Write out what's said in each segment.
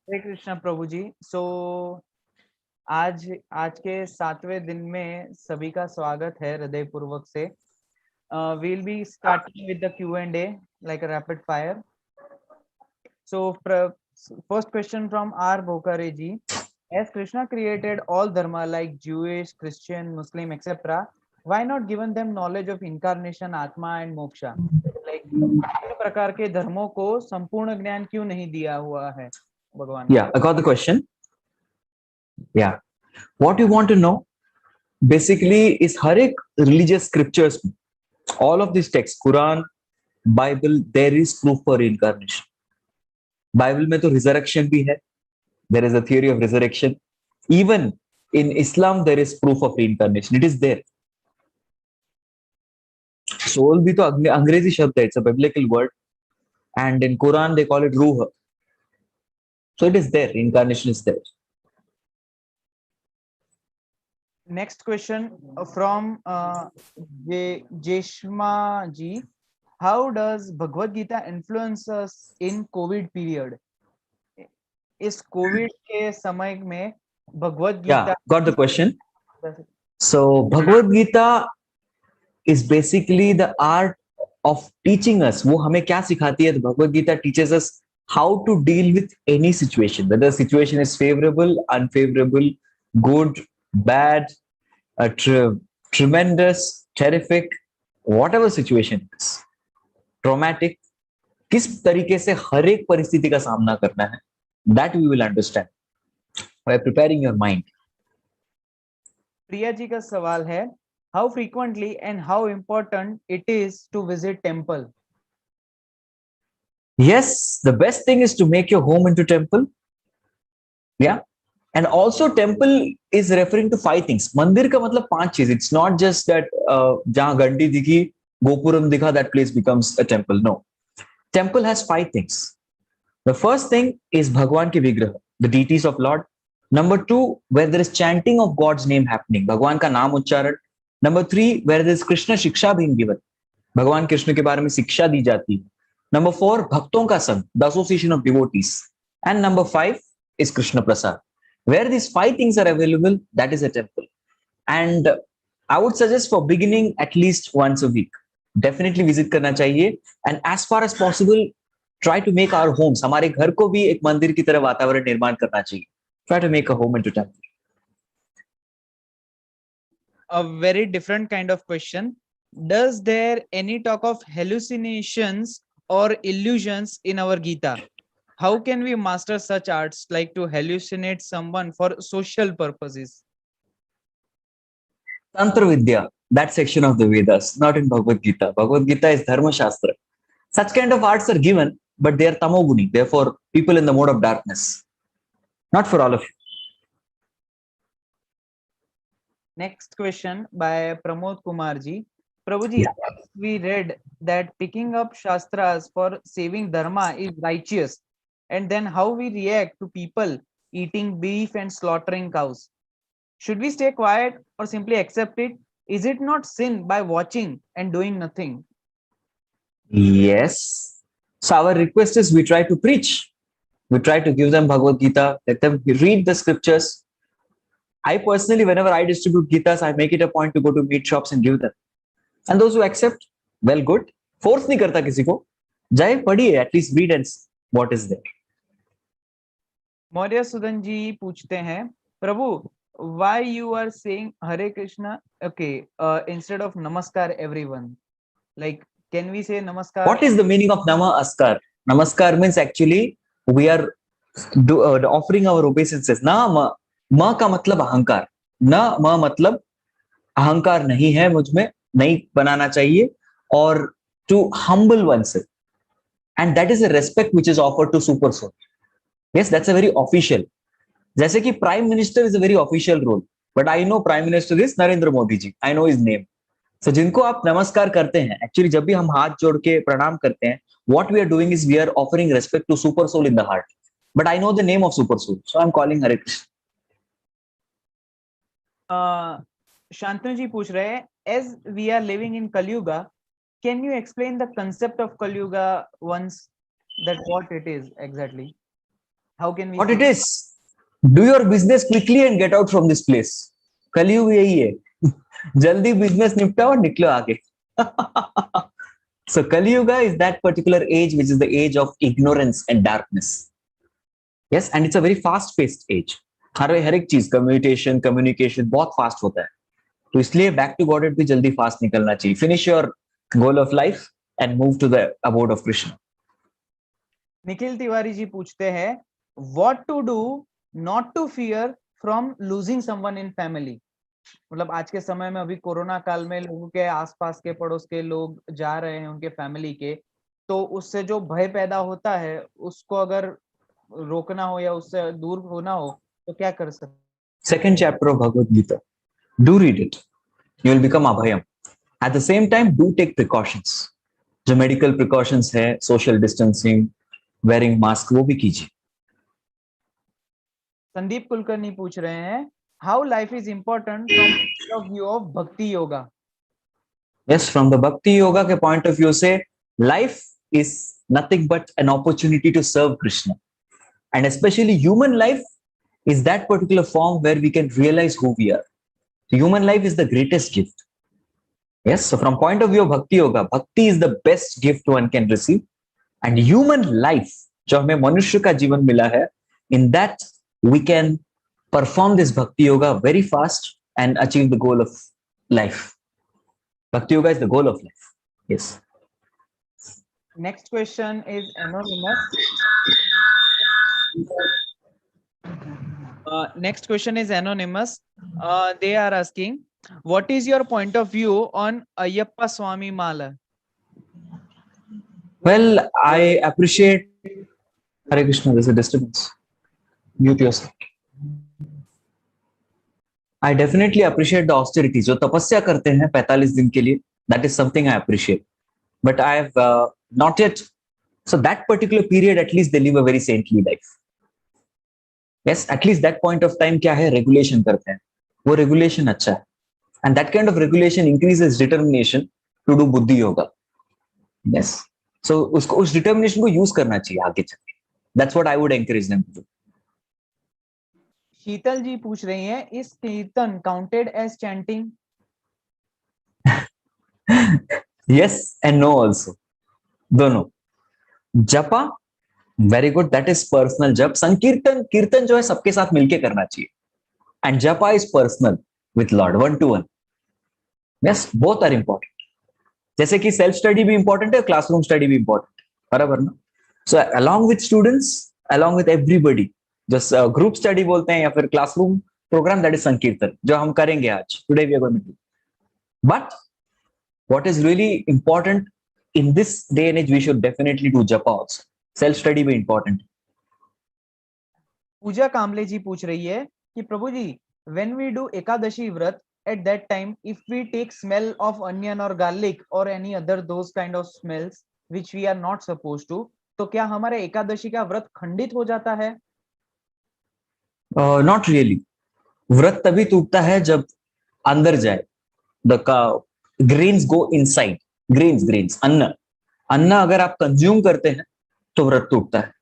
हरे कृष्णा प्रभु जी। सो आज आज के 7वें दिन में सभी का स्वागत है हृदय पूर्वक से। we'll be starting with the Q&A like a rapid fire. So first question from R Bhokare ji. As Krishna created all dharma like Jewish, Christian, Muslim, etc., why not given them knowledge of incarnation, atma and moksha? Like विभिन्न प्रकार के धर्मों को संपूर्ण ज्ञान क्यों नहीं दिया हुआ है भगवान? Yeah, I got the question. Yeah. What you want to know basically is हर एक religious scriptures, all of these texts, Quran, Bible, there is proof for reincarnation. Bible में तो resurrection भी है. There is a theory of resurrection. Even in Islam, there is proof of reincarnation. It is there. Soul भी तो अंग्रेजी शब्द है. It's a biblical word. And in Quran, they call it ruh. So it is there. Reincarnation is there. Next question from Jeshma ji. How does Bhagavad Gita influence us in COVID period? इस Covid के समय में Bhagavad Gita. Yeah, got the question. So Bhagavad Gita is basically the art of teaching us. वो हमें क्या सिखाती है? Bhagavad Gita teaches us how to deal with any situation, whether the situation is favorable, unfavorable, good, bad, tremendous, terrific, whatever situation is, traumatic, किस तरीके से हर एक परिस्थिति का सामना करना है, that we will understand by preparing your mind. Priya ji का सवाल है, how frequently and how important it is to visit temple? Yes, the best thing is to make your home into temple. Yeah. And also temple is referring to 5 things. मंदिर का मतलब 5 चीज. It's not just that जहां घंटी दिखी, गोपुरम दिखा, that place becomes a temple. No. Temple has 5 things. The first thing is Bhagwan ki vigraha, the deities of Lord. Number 2, where there is chanting of God's name happening, Bhagwan का नाम उच्चारण. Number 3, where there is Krishna शिक्षा being given, भगवान कृष्ण के बारे में शिक्षा दी जाती है. Number 4, भक्तों का संग, the association of devotees. And number 5 is Krishna Prasad. Where these 5 things are available, that is a temple. And I would suggest for beginning at least once a week. Definitely visit करना चाहिए. And as far as possible, try to make our homes, हमारे घर को भी एक मंदिर की तरह वातावरण निर्माण करना चाहिए. Try to make a home into temple. A very different kind of question. Does there any talk of hallucinations or illusions in our Gita? How can we master such arts like to hallucinate someone for social purposes? Tantra Vidya, that section of the Vedas, not in Bhagavad Gita. Bhagavad Gita is Dharma Shastra. Such kind of arts are given, but they are tamoguni. Therefore, people in the mode of darkness. Not for all of you. Next question by Pramod Kumar ji. Prabhuji, we read that picking up Shastras for saving Dharma is righteous. And then how we react to people eating beef and slaughtering cows? Should we stay quiet or simply accept it? Is it not sin by watching and doing nothing? Yes. So our request is we try to preach. We try to give them Bhagavad Gita, let them read the scriptures. I personally, whenever I distribute Gitas, I make it a point to go to meat shops and give them. And those who accept, well, good. Force नहीं करता किसी को. जाए पढ़िए, at least read and see what is there. Maurya Sudan जी पूछते हैं, प्रभु, why you are saying Hare Krishna, okay, instead of Namaskar everyone? Like, can we say Namaskar? What is the meaning of Namaskar? Namaskar means actually we are offering our obeisances. ना ma का मतलब अहंकार, ना ma मतलब अहंकार नहीं है मुझ में, नहीं बनाना चाहिए, और to humble oneself. And that is a respect which is offered to super soul. Yes, that's a very official. जैसे कि prime minister is a very official role, but I know prime minister is Narendra Modi ji. I know his name. So जिनको आप नमस्कार करते हैं, actually जब भी हम हाथ जोड़ के प्रणाम करते हैं, what we are doing is we are offering respect to super soul in the heart. But I know the name of super soul, so I'm calling Hare Krishna. Shantanu जी पूछ रहे हैं, as we are living in Kalyuga, can you explain the concept of Kalyuga once, that what it is exactly? How can we What see? it is, do your business quickly and get out from this place. कलयुग यही है, जल्दी business निपटाओ और निकलो आगे. So Kali Yuga is that particular age which is the age of ignorance and darkness. Yes, and it's a very fast-paced age. हर एक चीज communication बहुत fast होता है. तो इसलिए back to God भी जल्दी fast निकलना चाहिए. Finish your goal of life and move to the abode of Krishna. Nikhil Tiwari ji पूछते हैं, what to do not to fear from losing someone in family. मतलब आज के समय में अभी कोरोना काल में लोगों के आसपास के पड़ोस के लोग जा रहे हैं उनके फैमिली के, तो उससे जो भय पैदा होता है उसको अगर रोकना हो या उससे दूर होना हो तो क्या कर सकते? Second chapter of Bhagavad Gita. Do read it. You will become abhayam. At the same time, do take precautions. जो मेडिकल प्रिकॉशंस है, सोशल डिस्टेंसिंग, वेयरिंग मास्क, वो भी कीजिए. संदीप कुलकर्णी पूछ रहे हैं, how life is important from view of bhakti yoga. Yes, from the bhakti yoga के point of view से life is nothing but an opportunity to serve Krishna, and specially human life is that particular form where we can realize who we are. So human life is the greatest gift. Yes, so from point of view of bhakti yoga, bhakti is the best gift one can receive, and human life जो हमें मनुष्य का जीवन मिला है, in that we can perform this bhakti yoga very fast and achieve the goal of life. Bhakti yoga is the goal of life. Yes. Next question is anonymous. Next question is anonymous. They are asking, what is your point of view on Ayyappa Swami Mala? Well, I appreciate Hare Krishna. There's a disturbance. Mute yourself. I definitely appreciate the austerity. जो तपस्या करते हैं 45 दिन के लिए, that is something I appreciate. But I have not yet. So that particular period, at least they live a very saintly life. Yes, at least that point of time क्या है, regulation करते हैं, वो regulation अच्छा है, and that kind of regulation increases determination to do buddhi yoga. Yes, so उसको उस determination को use करना चाहिए आगे चल के. That's what I would encourage them to do. शीतल जी पूछ रही हैं, is कीर्तन counted as chanting? Yes and no also. दोनों. जपा very good, that is personal जप. संकीर्तन, कीर्तन जो है सबके साथ मिलके करना चाहिए, and japa is personal with lord, 1 to 1. Yes, both are important. जैसे कि सेल्फ स्टडी भी इंपॉर्टेंट है, क्लासरूम स्टडी भी इंपॉर्टेंट, बराबर ना. So along with students, along with everybody, जो ग्रुप स्टडी बोलते हैं या फिर क्लासरूम प्रोग्राम, दैट इज संकीर्तन, जो हम करेंगे आज, today we are going to do. But what is really important in this day and age, we should definitely do japa also. Self study भी important. पूजा कामले जी पूछ रही है कि प्रभु जी, when we do एकादशी व्रत, at that time if we take smell of onion or garlic or any other those kind of smells which we are not supposed to, तो क्या हमारे एकादशी का व्रत खंडित हो जाता है? Not really. व्रत तभी टूटता है जब अंदर जाए, the grains go inside. Grains, अन्न अगर आप कंज्यूम करते हैं तो व्रत टूटता है.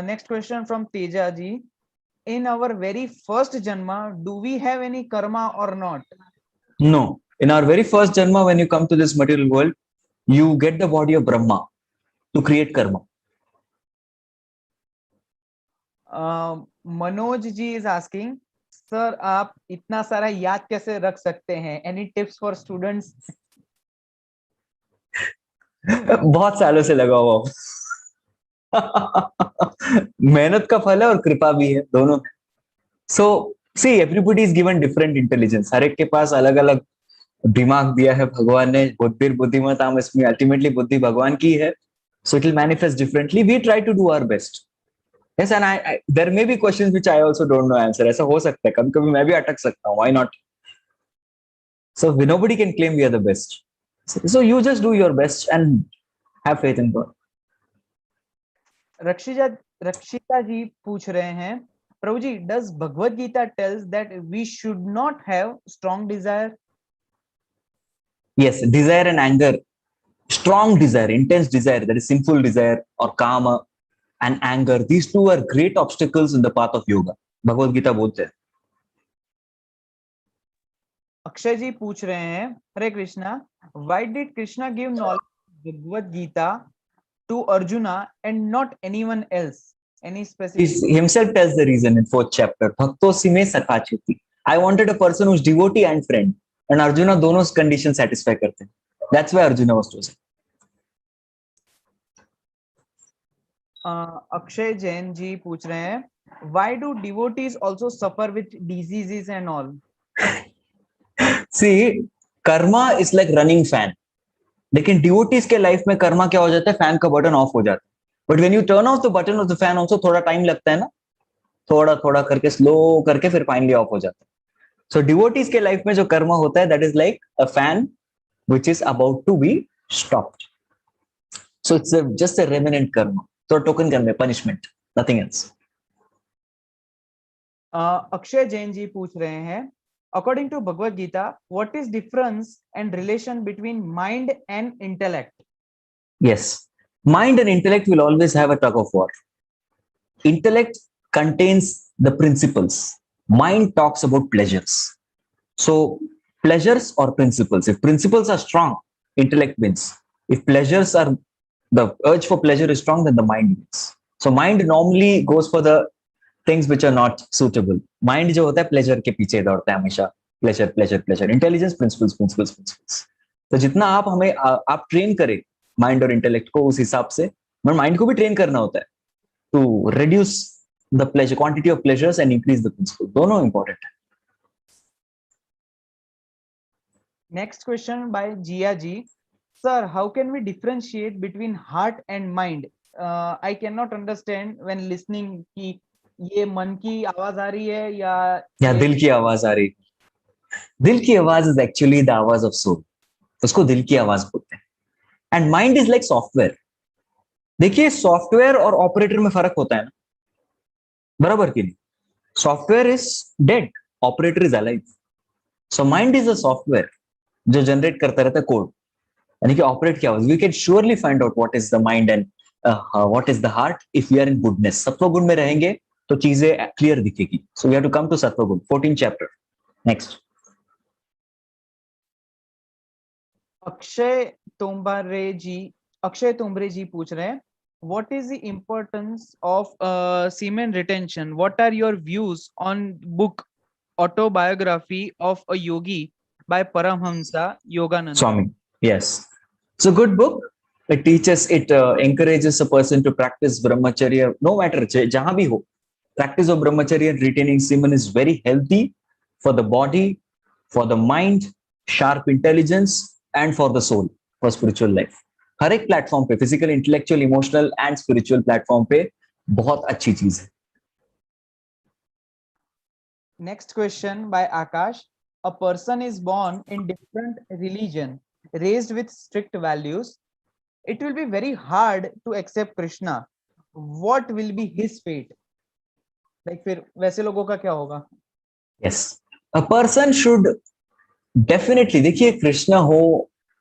Next question from Teja ji, in our very first janma do we have any karma or not? No, in our very first janma, when you come to this material world, you get the body of Brahma to create karma. Manoj ji is asking, sir आप इतना सारा याद कैसे रख सकते हैं? Any tips for students? बहुत सालों से लगा हुआ हूं. मेहनत का फल है और कृपा भी है, दोनों. So see, everybody is given different intelligence. हर एक के पास अलग अलग दिमाग दिया है भगवान ने. बुद्धि बुद्धिमताम इसमें, अल्टीमेटली बुद्धि भगवान की है. So it will manifest differently. We try to do our best. Yes, and there may be questions which I also don't know answer. ऐसा हो सकता है, कभी-कभी मैं भी अटक सकता हूँ. Why not? So nobody can claim we are the best. So you just do your best and have faith in God. रक्षिता जी पूछ रहे हैं, प्रभु जी, does Bhagavad Gita tells that we should not have strong desire? Yes, desire and anger strong desire, intense desire, that is sinful desire, or kama and anger. These two are great obstacles in the path of yoga. Bhagavad Gita बोलते हैं. अक्षय जी पूछ रहे हैं, हरे Krishna, why did Krishna give knowledge of Bhagavad Gita to Arjuna and not anyone else? Any specific? He himself tells the reason in 4th chapter. Bhakto sime sakha cheti. I wanted a person who's devotee and friend, and Arjuna दोनों condition satisfy करते हैं. That's why Arjuna was chosen. Akshay Jain ji पूछ रहे हैं, why do devotees also suffer with diseases and all? See, karma is like running fan. लेकिन devotees के life में कर्मा क्या हो जाता है, फैन का बटन ऑफ हो जाता है. But when U turn off the button of the fan also थोड़ा टाइम लगता है ना, थोड़ा थोड़ा करके स्लो करके फिर फाइनली ऑफ हो जाता है. सो डिवोटीज के लाइफ में जो कर्मा होता है, that is like a fan which is about to be stopped. So it's just a remnant karma, तो token karma, punishment, nothing else. Akshay Jain ji पूछ रहे हैं, according to Bhagavad Gita, what is difference and relation between mind and intellect? Yes, mind and intellect will always have a tug of war. Intellect contains the principles. Mind talks about pleasures. So pleasures or principles. If principles are strong, intellect wins. If pleasures are, the urge for pleasure is strong, then the mind wins. So mind normally goes for the things which are not suitable. Mind जो होता है pleasure के पीछे दौड़ता है हमेशा. Pleasure, pleasure, pleasure. Intelligence, principles, principles, principles. तो जितना आप हमें आप ट्रेन करें माइंड और इंटेलेक्ट को, उस हिसाब से माइंड को भी ट्रेन करना होता है to reduce the pleasure, quantity of pleasures and increase the principle. दोनों इंपॉर्टेंट है. Next question by Jia ji. Sir, how can we differentiate between heart and mind? I cannot understand when listening कि ये मन की आवाज आ रही है या दिल की आवाज आ रही. दिल की आवाज इज एक्चुअली द आवाज ऑफ सोल. उसको दिल की आवाज बोलते हैं. And mind is like software. देखिए, सॉफ्टवेयर और ऑपरेटर में फर्क होता है ना, बराबर की नहीं. Software is dead, operator is alive. So mind is a software जो जनरेट करता रहता है कोड, यानी कि ऑपरेट क्या होगा. We can surely find out what is the mind and what is the heart if we are in goodness. सत्वगुण में रहेंगे तो चीजें क्लियर दिखेगी. So we have to come to sattvaguna, 14th chapter. Next. Akshay Tombre ji पूछ रहे हैं, what is the importance of semen retention? What are your views on book Autobiography of a Yogi by Paramhamsa Yogananda? Swami, yes, it's a good book. It teaches, it encourages a person to practice brahmacharya no matter jahan bhi ho. Practice of brahmacharya and retaining semen is very healthy for the body, for the mind, sharp intelligence, and for the soul, for spiritual life. हर एक platform पे, physical, intellectual, emotional and spiritual platform पे बहुत अच्छी चीज है. Next question by Akash. A person is born in different religion, raised with strict values. It will be very hard to accept Krishna. What will be his fate? Like फिर वैसे लोगों का क्या होगा? Yes, a person should definitely, देखिए, कृष्णा हो,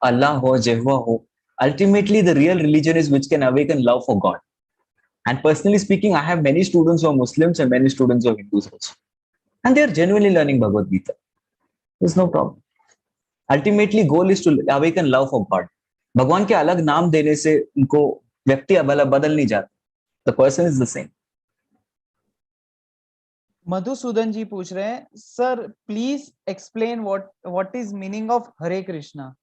अल्लाह हो, जेहवा हो, ultimately the real religion is which can awaken love for God. And personally speaking, I have many students who are Muslims and many students who are Hindus also, and they are genuinely learning Bhagavad Gita. There's no problem. Ultimately goal is to awaken love for God. भगवान के अलग नाम देने से उनको व्यक्ति बदल नहीं जाता. The person is the same. Madhusudan जी पूछ रहे हैं, sir please explain what is meaning of Hare Krishna.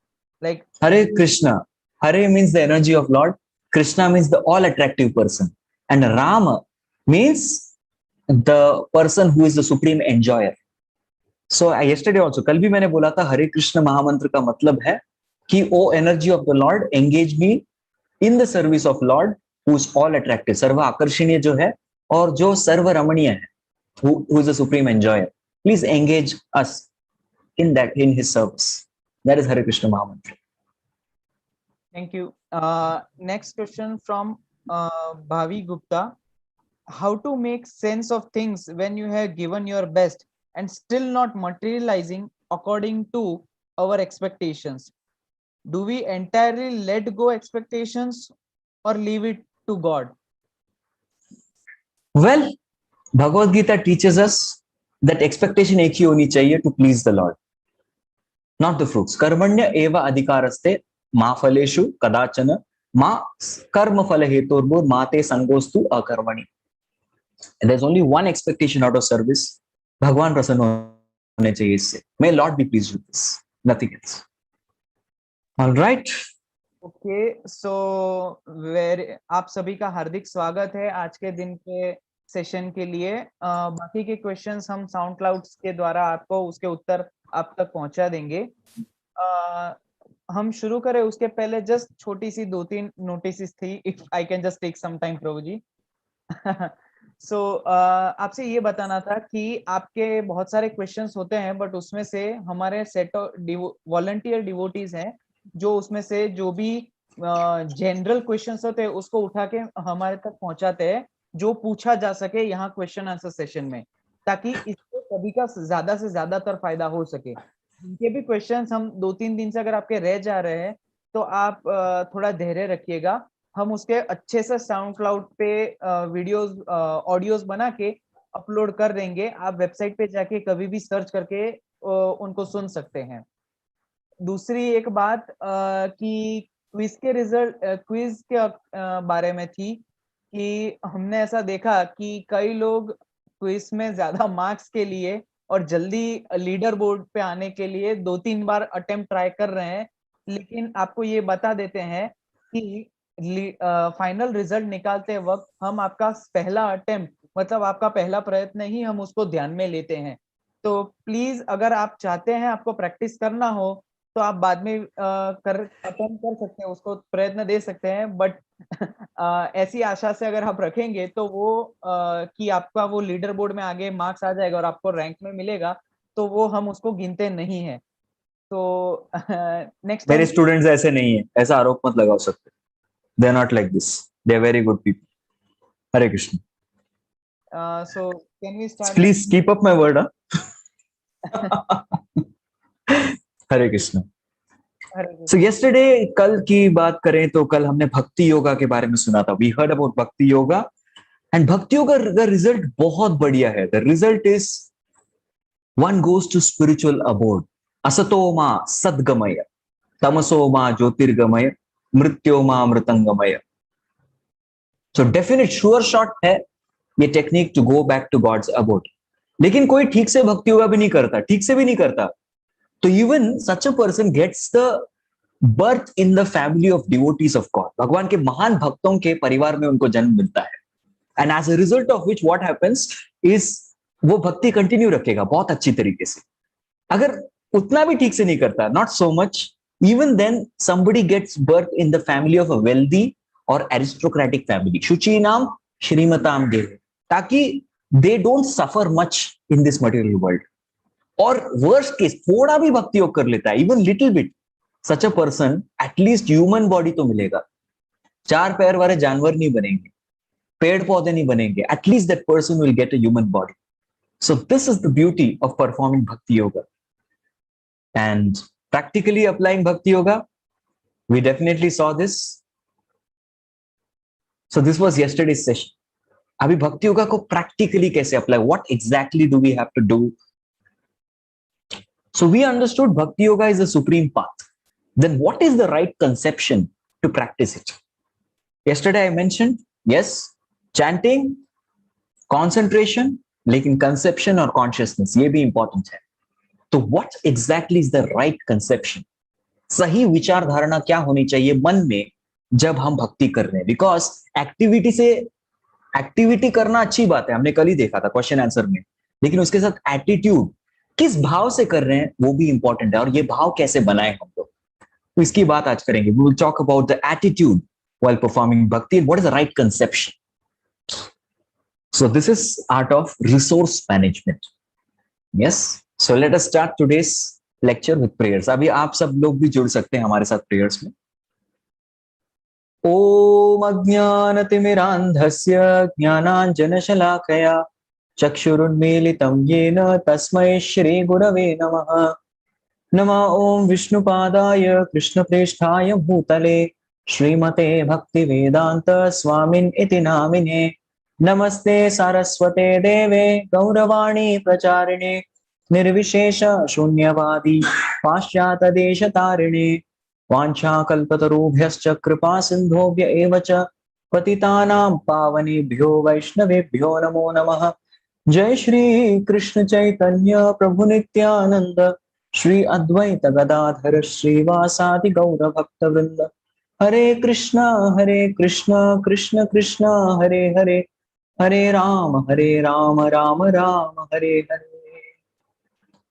Like Hare Krishna. Hare means the energy of Lord. Krishna means the all attractive person. And Rama means the person who is the supreme enjoyer. So yesterday also, कल भी मैंने बोला था, हरे कृष्ण महामंत्र का मतलब है कि O energy of the lord, engage me in the service of lord who is all attractive, सर्व आकर्षणीय जो है और जो सर्व रमणीय है, who is the supreme enjoyer. Please engage us in that, in his service. That is Hare Krishna Mahamantra. thank you. Next question from Bhavi Gupta. How to make sense of things when you have given your best and still not materializing according to our expectations? Do we entirely let go expectations or leave it to God? Well, Bhagavad Gita teaches us that expectation एक ही होनी चाहिए to please the Lord, not the fruits. कर्मण्य एव अधिकारस्ते मा फलेषु कदाचन मा कर्म फल हेतुर्भुर् मा ते संगोस्तु अकर्मणि. And there's only one expectation out of service. भगवान प्रसन्न होने चाहिए इससे. May Lord be pleased with this. Nothing else. All right. Okay, so आप सभी का हार्दिक स्वागत है आज के दिन के सेशन के लिए. बाकी के क्वेश्चंस हम साउंड क्लाउड्स के द्वारा आपको उसके उत्तर आप तक पहुंचा देंगे. हम शुरू करें उसके पहले जस्ट छोटी सी 2-3 नोटिस थी. If I can just take some time Prabhu ji. So आपसे ये बताना था कि आपके बहुत सारे क्वेश्चंस होते हैं, बट उसमें से हमारे सेट ऑफ वॉलंटियर डिवोटीज हैं जो उसमें से जो भी जनरल क्वेश्चंस होते हैं उसको उठा के हमारे तक पहुंचाते हैं, जो पूछा जा सके यहाँ क्वेश्चन आंसर सेशन में, ताकि इससे सभी का ज्यादा से ज्यादातर फायदा हो सके. इनके भी क्वेश्चंस हम 2-3 दिन से अगर आपके रह जा रहे हैं तो आप थोड़ा धैर्य रखिएगा. हम उसके अच्छे से साउंड क्लाउड पे वीडियोस ऑडियोज बना के अपलोड कर देंगे. आप वेबसाइट पे जाके कभी भी सर्च करके उनको सुन सकते हैं. दूसरी एक बात कि क्विज के रिजल्ट क्विज के बारे में थी कि हमने ऐसा देखा कि कई लोग क्विज में ज्यादा मार्क्स के लिए और जल्दी लीडर बोर्ड पे आने के लिए 2-3 बार अटेम्प्ट ट्राई कर रहे हैं, लेकिन आपको ये बता देते हैं कि फाइनल रिजल्ट निकालते वक्त हम आपका पहला अटेम्प्ट, मतलब आपका पहला प्रयत्न ही हम उसको ध्यान में लेते हैं. तो प्लीज अगर आप चाहते हैं आपको प्रैक्टिस करना हो तो आप बाद में अटेम्प्ट कर सकते हैं, उसको प्रयत्न दे सकते हैं. बट ऐसी आशा से अगर आप रखेंगे तो वो कि आपका वो लीडर बोर्ड में आगे मार्क्स आ जाएगा और आपको रैंक में मिलेगा, तो वो हम उसको गिनते नहीं है. तो नेक्स्ट मेरे स्टूडेंट्स ऐसे नहीं है, ऐसा आरोप मत लगाओ सकते. They are not like this. They are very good people. Hare Krishna. So can we start? Please keep up my word, huh? Hare Krishna. So yesterday, कल की बात करें तो कल हमने भक्ति योगा के बारे में सुना था. We heard about भक्ति योगा, and भक्ति योगा का रिजल्ट बहुत बढ़िया है. The result is one goes to spiritual abode. असतो मा सद्गमय, तमसो मा ज्योतिर्गमय, मृत्यो मा मृतंगमय. So definite sure shot है ये technique to go back to God's abode. लेकिन कोई ठीक से भक्ति योगा भी नहीं करता, ठीक से भी नहीं करता, तो even such a person gets the birth in the family of devotees of God. भगवान के महान भक्तों के परिवार में उनको जन्म मिलता है. And as a result of which what happens is वो भक्ति कंटिन्यू रखेगा बहुत अच्छी तरीके से. अगर उतना भी ठीक से नहीं करता, not so much, even then somebody gets birth in the family of a wealthy or aristocratic family, शुचि नाम श्रीमताम देव, ताकि they don't suffer much in this material world. और worst case थोड़ा भी भक्ति योग कर लेता है, even little bit, such a person at least human body तो मिलेगा. 4 पैर वाले जानवर नहीं बनेंगे, पेड़ पौधे नहीं बनेंगे, at least that person will get a human body. So this is the beauty of performing bhakti yoga. And practically applying bhakti yoga, we definitely saw this. So this was yesterday's session. Abhi bhakti yoga ko practically kaise apply? What exactly do we have to do? So we understood bhakti yoga is the supreme path. Then what is the right conception to practice it? Yesterday I mentioned, yes, chanting, concentration, lekin conception or consciousness, ye bhi important hai. तो what exactly is the right conception? सही विचार धारणा क्या होनी चाहिए मन में जब हम भक्ति कर रहे हैं? बिकॉज एक्टिविटी करना अच्छी बात है, हमने कल ही देखा था क्वेश्चन आंसर में, लेकिन उसके साथ एटीट्यूड, किस भाव से कर रहे हैं वो भी इंपॉर्टेंट है. और ये भाव कैसे बनाए हम लोग, तो इसकी बात आज करेंगे. We will talk about the attitude while performing bhakti and what is the right conception. So this is art of resource management. Yes, so let us start today's lecture with prayers. अभी आप सब लोग भी जुड़ सकते हैं हमारे साथ प्रेयर्स में. ओम अज्ञानतिमिरान्धस्य ज्ञानाञ्जनशलाकया चक्षुरुन्मीलितं येन तस्मै श्रीगुरवे नमः. नमः ओम विष्णुपादाय कृष्णप्रेष्ठाय भूतले श्रीमते भक्तिवेदांत स्वामिन् इति नामिने। नमस्ते सारस्वते देवे गौरवाणी प्रचारिणे निर्विशेष शून्यवादी पाश्चात्यदेशतारिणे। वाञ्छाकल्पतरुभ्यश्च कृपा सिन्धुभ्य एव च पतितानां पावनेभ्यो वैष्णवेभ्यो नमो नमः। जय श्री कृष्ण चैतन्य प्रभु नित्यानंद श्री अद्वैत गदाधर श्रीवासादि गौर भक्त वृंद। हरे कृष्णा कृष्ण कृष्ण हरे हरे, हरे राम राम राम हरे हरे।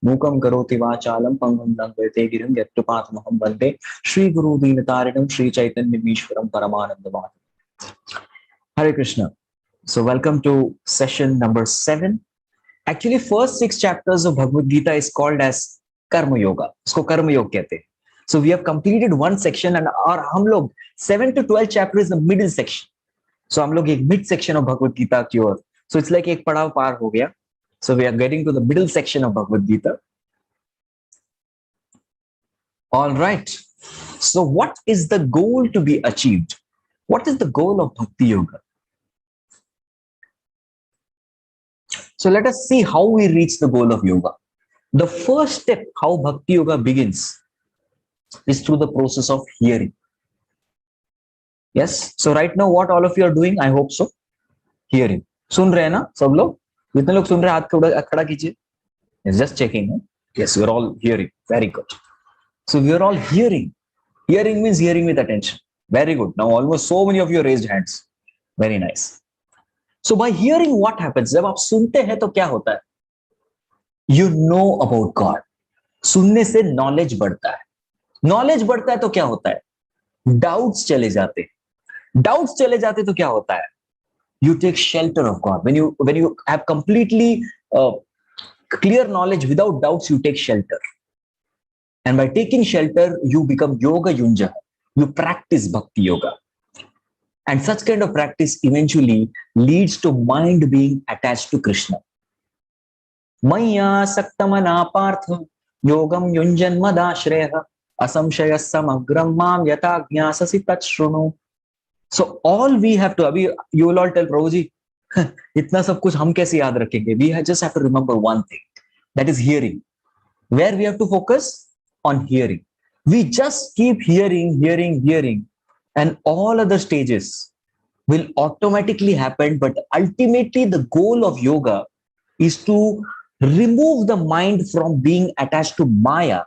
मूकं करोति वाचालं पंगुं लंघयते गिरिं यत्कृपातमहं वन्दे श्री गुरु दीनतारिणं श्री चैतन्यमीश्वरं परमानंदमाधवं। हरे Krishna. So welcome to session number 7. Actually, first 6 chapters of Bhagavad Gita is called as Karma Yoga. इसको कर्म योग कहते हैं. So we have completed one section and और हम लोग 7 to 12 chapter is the middle section. So हम लोग एक mid section of Bhagavad Gita की ओर. So it's like एक पड़ाव पार हो गया. So we are getting to the middle section of Bhagavad Gita. All right. So what is the goal to be achieved? What is the goal of Bhakti Yoga? So let us see how we reach the goal of yoga. The first step how Bhakti Yoga begins is through the process of hearing. Yes. So right now what all of you are doing, I hope so. Hearing. सुन रहे हैं ना सब लोग? जितने लोग सुन रहे हैं हाथ खड़ा कीजिए. Yes, just checking. Yes, we are all hearing. Very good. So we are all hearing. Hearing means hearing with attention. Very good. Now almost so many of you raised hands. Very nice. So by hearing what happens, जब आप सुनते हैं तो क्या होता है? You know about God. सुनने से knowledge बढ़ता है. Knowledge बढ़ता है तो क्या होता है? Doubts चले जाते हैं. Doubts चले जाते तो क्या होता है? You take shelter of God. When you have completely clear knowledge without doubts, you take shelter. And by taking shelter, you become yoga yunja. You practice bhakti yoga. And such kind of practice eventually leads to mind being attached to Krishna. Maya saktamana partha yogam yunjan madashreha asamshaya samagram mam yata jnasasi tat shrunu. So all we have to, abhi you will all tell Prabhuji, itna sab kuch hum kaise yaad rakhenge? We just have to remember one thing, that is hearing. Where we have to focus? On hearing. We just keep hearing, and all other stages will automatically happen. But ultimately the goal of yoga is to remove the mind from being attached to Maya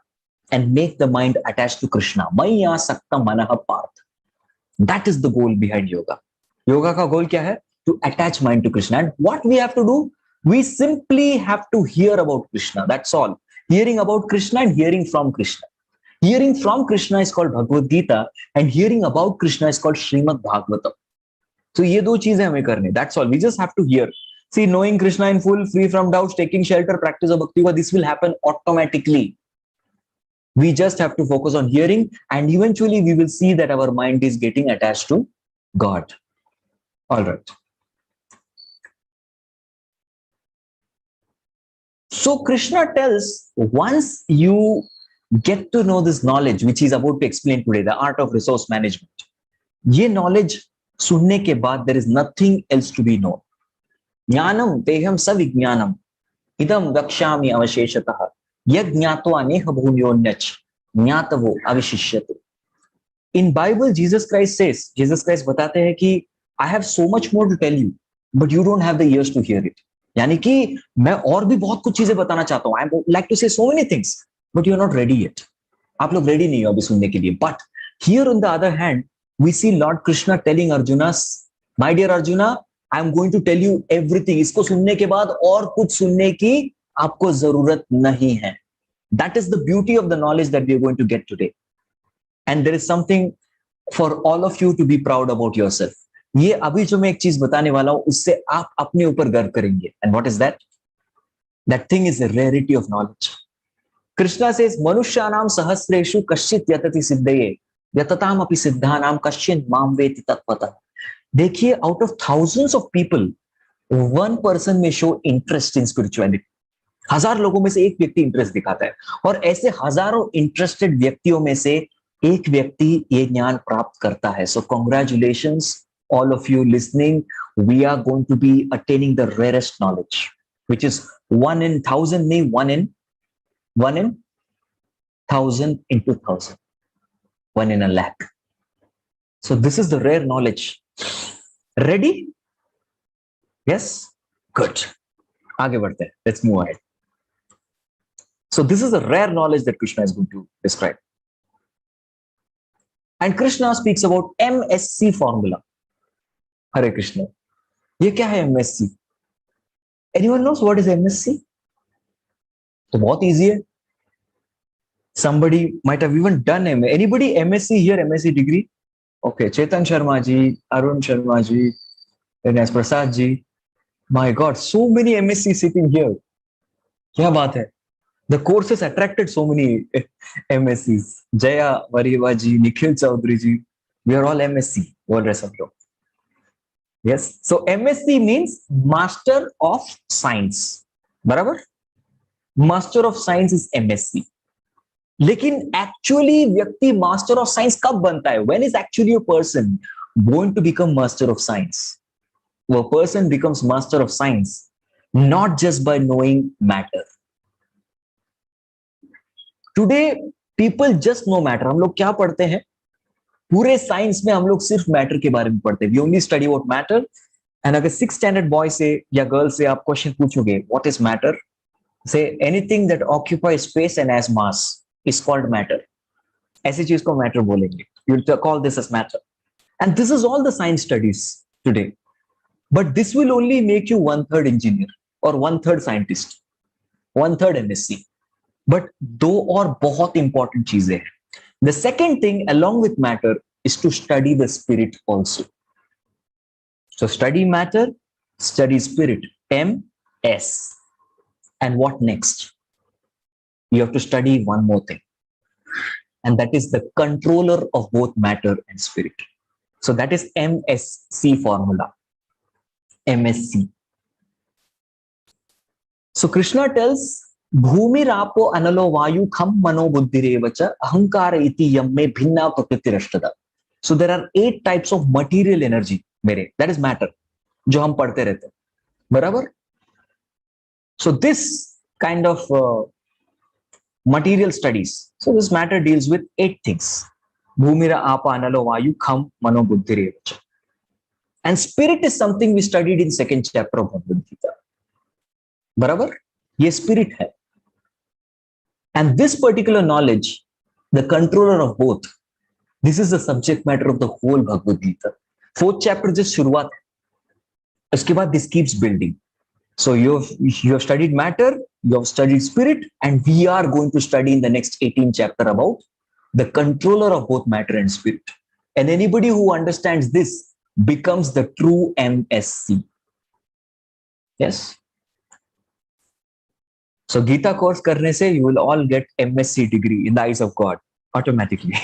and make the mind attached to Krishna. Maya sakta manaha parth. That is the goal behind yoga. Yoga ka goal kya hai? To attach mind to Krishna. And what we have to do? We simply have to hear about Krishna. That's all. Hearing about Krishna and hearing from Krishna. Hearing from Krishna is called Bhagavad Gita, and hearing about Krishna is called Srimad Bhagavatam. So ये दो चीजें हमें करनी. That's all. We just have to hear. See, knowing Krishna in full, free from doubts, taking shelter, practice of bhakti yoga, this will happen automatically. We just have to focus on hearing, and eventually we will see that our mind is getting attached to God. All right. So Krishna tells, once you get to know this knowledge, which he is about to explain today, the art of resource management, ये knowledge सुनने के बाद there is nothing else to be known. ज्ञानम तेहम सविज्ञानम इदम वक्ष्यामि अवशेषतः यज्ञात्वा नेह भूम्योन्यच ज्ञातवो अविशिष्यते. In Bible, Jesus Christ बताते हैं कि I have so much more to tell you, but you don't have the ears to hear it. यानी कि मैं और भी बहुत कुछ चीजें बताना चाहता हूँ. I would like to say so many things, but you are not ready yet. आप लोग ready नहीं हो अभी सुनने के लिए. But here on the other hand, we see Lord Krishna telling Arjuna, my dear Arjuna, I am going to tell you everything. इसको सुनने के बाद और कुछ सुनने की आपको जरूरत नहीं है. That is the beauty of the knowledge that we are going to get today. And there is something for all of you to be proud about yourself. ये अभी जो मैं एक चीज बताने वाला हूं, उससे आप अपने ऊपर गर्व करेंगे. And what is that? That thing is the rarity of knowledge. Krishna says, Manushanam sahasreshu kaschit yatati siddhaye yatatam api siddhanam kaschin mam veti tatpata. देखिए, out of thousands of people, one person may show interest in spirituality. 1000 लोगों में से एक व्यक्ति interest दिखाता है, और ऐसे हजारों इंटरेस्टेड व्यक्तियों में से एक व्यक्ति ये ज्ञान प्राप्त करता है. सो congratulations all of you listening. We are going to be attaining the rarest knowledge, which is 1 in 1000 nahi 1 in 1000 into 1000, 1 in a lakh. So this is the rare knowledge. Ready? Yes? Good. आगे बढ़ते हैं. Let's move ahead. So this is a rare knowledge that Krishna is going to describe. And Krishna speaks about MSC formula. Hare Krishna. ये क्या है MSC? Anyone knows what is MSC? तो बहुत easy है. Somebody might have even done MSc. Anybody MSc here, MSc degree? Okay, Chetan Sharma ji, Arun Sharma ji, Dinesh Prasad ji. My God, so many MSc sitting here. क्या बात है? The course has attracted so many MScs. Jaya Variva ji, Nikhil Chaudhary ji. We are all MSc. बोल रहे सब लोग. Yes. So MSc means Master of Science. बराबर? Master of Science is MSc. लेकिन actually व्यक्ति मास्टर ऑफ साइंस कब बनता है? When is actually a person going to become master of science? वो person becomes master of science not just by knowing matter. Today people just know matter. हम लोग क्या पढ़ते हैं? पूरे साइंस में हम लोग सिर्फ मैटर के बारे में पढ़ते हैं. We only study about matter. And अगर 6th स्टैंडर्ड बॉय से या गर्ल से आप क्वेश्चन पूछोगे what is matter, say anything that occupy space and has mass is called matter. ऐसी चीज को मैटर बोलेंगे. You call this as matter. And this is all the science studies today. But this will only make you 1/3 engineer or 1/3 scientist, 1/3 MSc. But दो और बहुत important चीजें हैं. The second thing along with matter is to study the spirit also. So study matter, study spirit, MS. And what next? You have to study one more thing, and that is the controller of both matter and spirit. So that is MSc formula. MSc. So Krishna tells bhumi rapo analo vayu kham mano buddhirevacha ahankara iti yamme bhinna prakritirashtada. So there are 8 types of material energy mere, that is matter, जो हम पढ़ते रहते हैं. बराबर? So this kind of material studies. So this matter deals with 8 things. Bhumira, Apa, Analo, Vayu, Kham, Mano, Buddhi, Revacha. And spirit is something we studied in 2nd chapter of Bhagavad Gita. Barabar? Ye spirit hai. And this particular knowledge, the controller of both, this is the subject matter of the whole Bhagavad Gita. 4th chapter just shuruaat hai. Uske baad this keeps building. So you have studied matter, you have studied spirit, and we are going to study in the next 18 chapter about the controller of both matter and spirit. And anybody who understands this becomes the true MSc. Yes. So Gita course karne se you will all get MSc degree in the eyes of God automatically.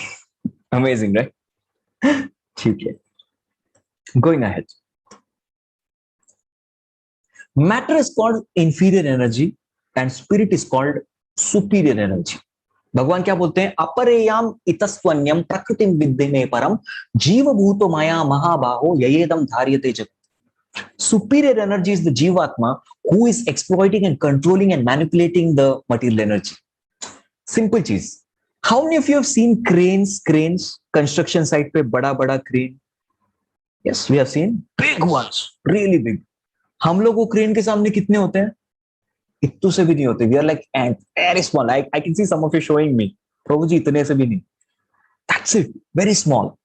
Amazing, right? ठीक है. Going ahead. Matter is called inferior energy and spirit is called superior energy. भगवान क्या बोलते हैं? अपरेयाम इतस्वन्यम प्रकृतिम विद्यमे परम जीव भूतो माया महाबाहो ययेदम धार्यते जगत. Superior energy is the Jivatma who is exploiting and controlling and manipulating the material energy. Simple cheese. How many of you have seen cranes? Construction site पे बड़ा crane. Yes, we have seen big ones, really big. हम लोग वो crane के सामने कितने होते हैं? इतने से भी नहीं होते. We are like ants, very small. I can see some of you showing me. प्रभु जी इतने से भी नहीं. That's it, very small.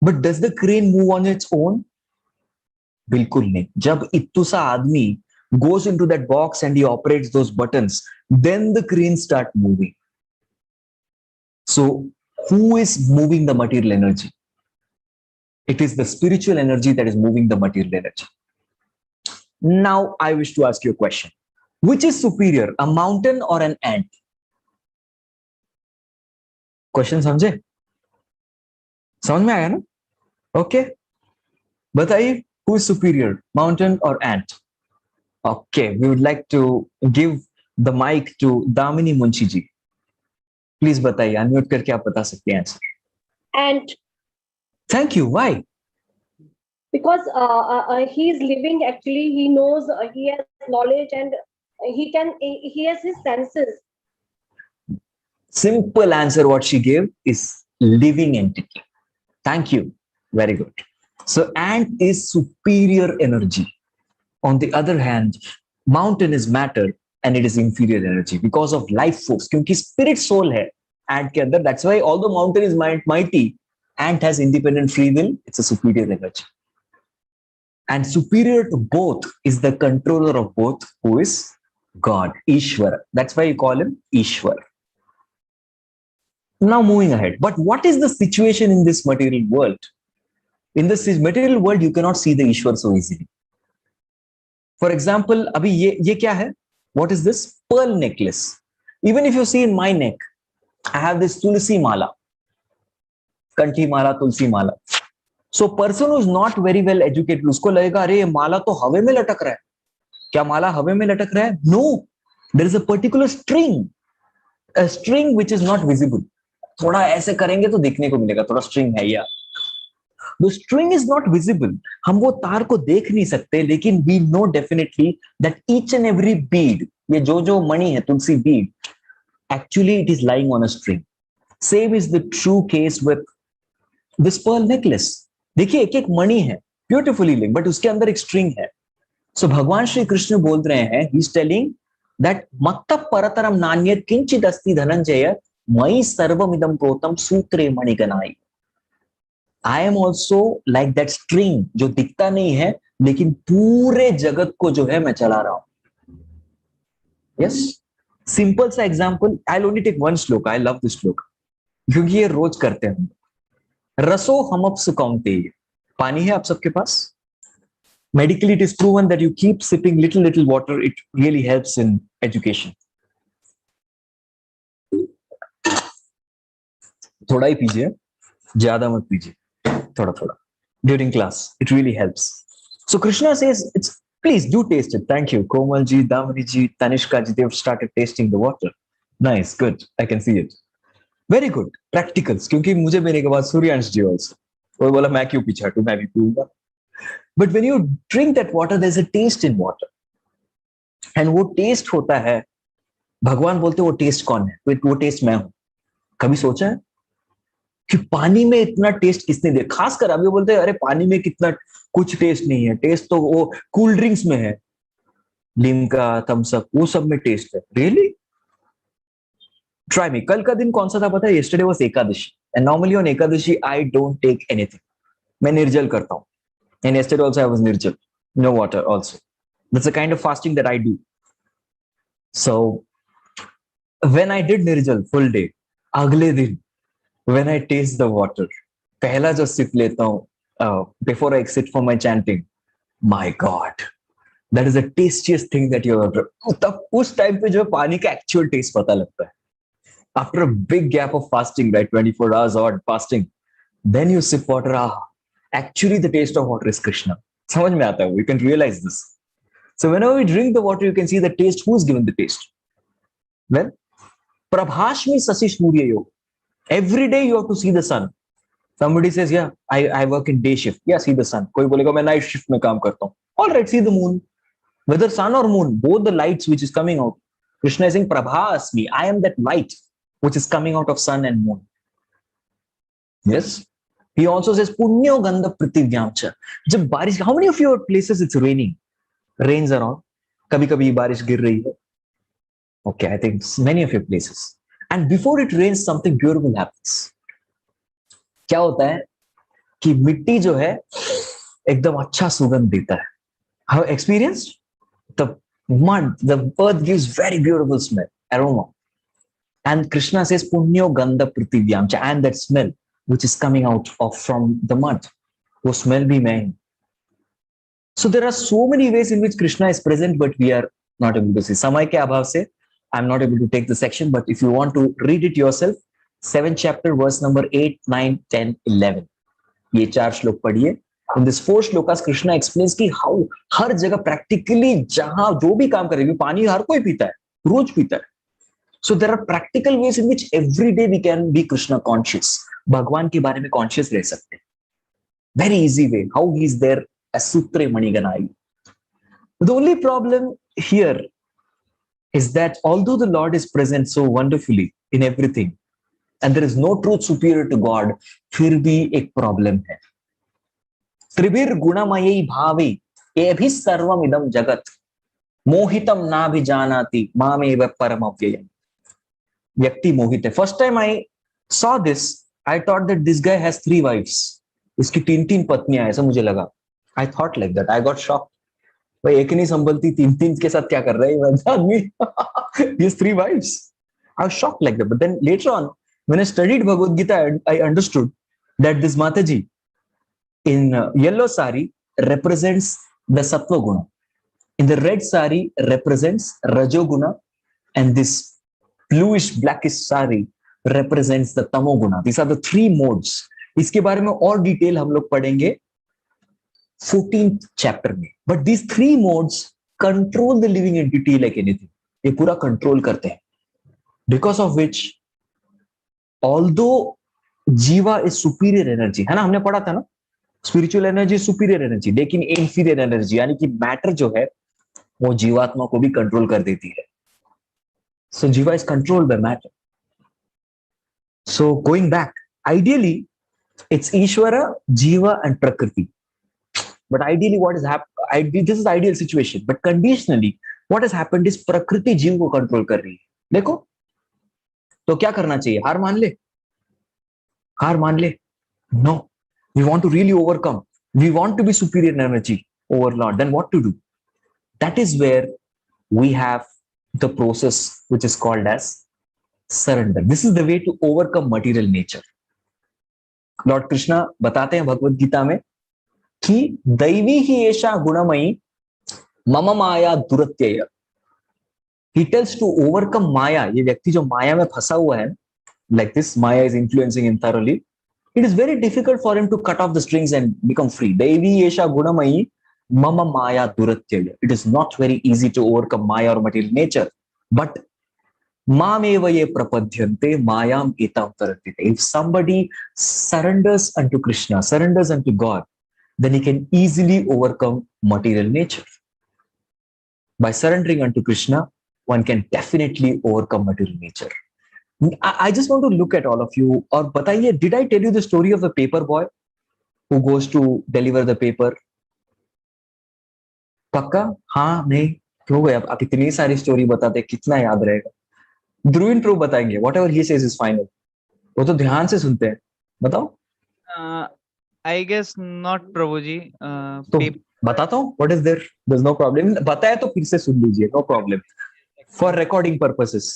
But does the crane move on its own? बिल्कुल नहीं. जब इतने सा आदमी goes into that box and he operates those buttons, then the crane start moving. So who is moving the material energy? It is the spiritual energy that is moving the material energy. Now I wish to ask you a question. Which is superior, a mountain or an ant? Question समझे? समझ में आया ना? Okay. बताइए, who is superior, mountain or ant? Okay, we would like to give the mic to Damini Munshi ji. Please बताइए, unmute करके आप बता सकते हैं answer. And Thank you. Why? because he is living, actually he knows, he has knowledge, and he has his senses. Simple answer what she gave is living entity. Thank you. Very good. So ant is superior energy. On the other hand, mountain is matter and it is inferior energy because of life force. क्योंकि spirit soul है ant के अंदर. That's why although mountain is mighty, ant has independent free will. It's a superior energy. And superior to both is the controller of both, who is God, Ishwar. That's why you call him Ishwar. Now moving ahead. But what is the situation in this material world? In this material world, you cannot see the Ishwar so easily. For example, abhi ye kya hai? What is this? Pearl necklace. Even if you see in my neck, I have this tulsi mala. Kanthi mala, tulsi mala. So person who is not very well educated, उसको लगेगा अरे ये माला तो हवे में लटक रहा है. क्या माला हवे में लटक रहा है? No. There is a particular string. A string which is not visible. थोड़ा ऐसे करेंगे तो दिखने को मिलेगा, थोड़ा string है या. The string is not visible. हम वो तार को देख नहीं सकते, लेकिन we know definitely that each and every bead, ये जो मणि है, तुलसी bead, actually it is lying on a string. Same is the true case with this pearl necklace. देखिए एक एक मणि है, beautifully linked, but उसके अंदर एक string है. So भगवान श्री कृष्ण बोल रहे हैं, he is telling that मत्त परतरम नान्यत् किंचित् अस्ति धनंजय मयि सर्वमिदं प्रोतं सूत्रे मणिगणाय. I am also like that string जो दिखता नहीं है लेकिन पूरे जगत को जो है मैं चला रहा हूं. Yes, simple सा example. I'll only take one श्लोक. I love this श्लोक क्योंकि ये रोज करते हैं. रसो हमप्सु कौन्तेय. पानी है आप सबके पास. Medically, it is proven that you keep sipping little water. It really helps in education. थोड़ा ही पीजिए, ज्यादा मत पीजिए. Thoda. During class, it really helps. So Krishna says, "It's please do taste it." Thank you, Komal ji, Damani ji, Tanishka ji. They've started tasting the water. Nice, good. I can see it. Very good. Practicals. क्योंकि मुझे मेरे के बाद सूर्यांश जी also. वो बोला मैं क्यों पीछा हटूं, मैं भी पीऊंगा. But when you drink that water, there's a taste in water. And वो taste होता है. भगवान बोलते वो taste कौन है? वो taste मैं हूं. कभी सोचा है कि पानी में इतना टेस्ट किसने दिया? खासकर अभी बोलते हैं अरे पानी में कितना कुछ टेस्ट नहीं है. टेस्ट तो वो कूल ड्रिंक्स में है, लिम्का, थम्स अप, वो सब में टेस्ट है. रियली? Try me. कल का दिन कौन सा था पता है? Yesterday was Ekadashi. And normally on Ekadashi I don't take anything. मैं निर्जल करता हूं. And yesterday also I was nirjal. No water also. That's a kind of fasting that I do. So when I did nirjal full day, अगले दिन when I taste the water, पहला जो SIP लेता हूँ before I sit for my chanting, my God, that is the tastiest thing that you ever. तब उस time पे जो पानी का actual taste पता लगता है. After a big gap of fasting, right, 24 hours odd fasting, then you sip water. Actually the taste of water is Krishna. समझ में आता है. You can realize this. So whenever we drink the water, you can see the taste. Who's given the taste? Well, Prabhashmi Sasi Suryayo. Every day you have to see the sun. Somebody says, yeah, I work in day shift. Yeah, see the sun. कोई बोलेगा मैं night shift में काम करता हूँ. All right, see the moon. Whether sun or moon, both the lights which is coming out. Krishna is saying, Prabhasmi, I am that light which is coming out of sun and moon. Yes. He also says, Punyo Gandha Pritivyamcha. जब बारिश, how many of your places it's raining? Rains around. कभी-कभी बारिश गिर रही है. Okay, I think many of your places. And before it rains, something beautiful happens. क्या होता है कि मिट्टी जो है एकदम अच्छा सुगंध देता है. Have you experienced? The mud, the earth gives very beautiful smell, aroma. And Krishna says, Punyo Gandha Pritivyamcha, and that smell which is coming out of from the mud. वो smell भी मैं हूं. So there are so many ways in which Krishna is present, but we are not able to see. समय के अभाव से I'm not able to take the section, but if you want to read it yourself, 7th chapter, verse number 8, 9, 10, 11. ये 4 श्लोक पढ़िए In this 4 shlokas, Krishna explains कि how हर जगह practically जहां जो भी काम करेंगे, पानी हर कोई पीता है, रोज पीता है. So there are practical ways in which every day we can be Krishna conscious. भगवान के बारे में conscious रह सकते हैं. Very easy way. How he is there as Sutre Maniganai. The only problem here is that although the Lord is present so wonderfully in everything, and there is no truth superior to God, फिर भी एक problem है. त्रिभिर गुणमयी भावे एभि सर्वम इदम जगत मोहितम ना भी जानाति मामेव परम अव्ययम. व्यक्ति मोहित है. First time I saw this, I thought that this guy has 3 wives. इसकी 3 पत्नियां, ऐसा मुझे लगा. I thought like that. I got shocked. भाई एक नहीं संभलती, 3 के साथ क्या कर रहा है आदमी? He has 3 wives. I was shocked like that. But then later on, when I studied Bhagavad Gita, I understood that this Mataji in yellow sari represents the Sattva Guna. In the red sari represents Rajo Guna, and this bluish blackish sari represents the Tamo Guna. These are the 3 modes. इसके बारे में और detail हम लोग पढ़ेंगे 14th chapter में. But these 3 modes control the living entity like anything. ये पूरा control करते हैं. Because of which, although जीवा is superior energy, है ना, हमने पढ़ा था ना, spiritual energy is superior energy, लेकिन inferior energy यानी कि matter जो है वो जीवात्मा को भी कंट्रोल कर देती है. So jiva is controlled by matter. So going back, ideally it's Ishvara, Jiva and Prakriti. But ideally what has happened, this is the ideal situation. But conditionally what has happened is Prakriti जीव को control कर रही है. देखो तो क्या करना चाहिए? हार मान ले? हार मान ले? No. We want to really overcome. We want to be superior in energy over Lord. Then what to do? That is where we have the process which is called as surrender. This is the way to overcome material nature. Lord Krishna बताते हैं भगवद गीता में कि दैवी ही एषा गुणमयी मम माया दुरत्यय. He tells to overcome माया. ये व्यक्ति जो माया में फंसा हुआ है, like this, Maya is influencing him thoroughly. It is very difficult for him to cut off the strings and become free. दैवी एषा गुणमयी mama maya duratyaya. It is not very easy to overcome maya or material nature, but mameva ye prapadyante mayam etam taratyate. If somebody surrenders unto Krishna, surrenders unto God, then he can easily overcome material nature. By surrendering unto Krishna, one can definitely overcome material nature. I just want to look at all of you. Or bataiye, did I tell you the story of the paper boy who goes to deliver the paper? पक्का? हाँ नहीं हो गया. आप इतनी सारी story बताते कितना याद रहेगा? ध्रुव इंट्रो बताएंगे. Whatever he says is final. वो तो ध्यान से सुनते हैं. बताओ. I guess not प्रभु जी. तो बताता हूँ. What is there? There's no problem. बताया तो फिर से सुन लीजिए. No problem. For recording purposes.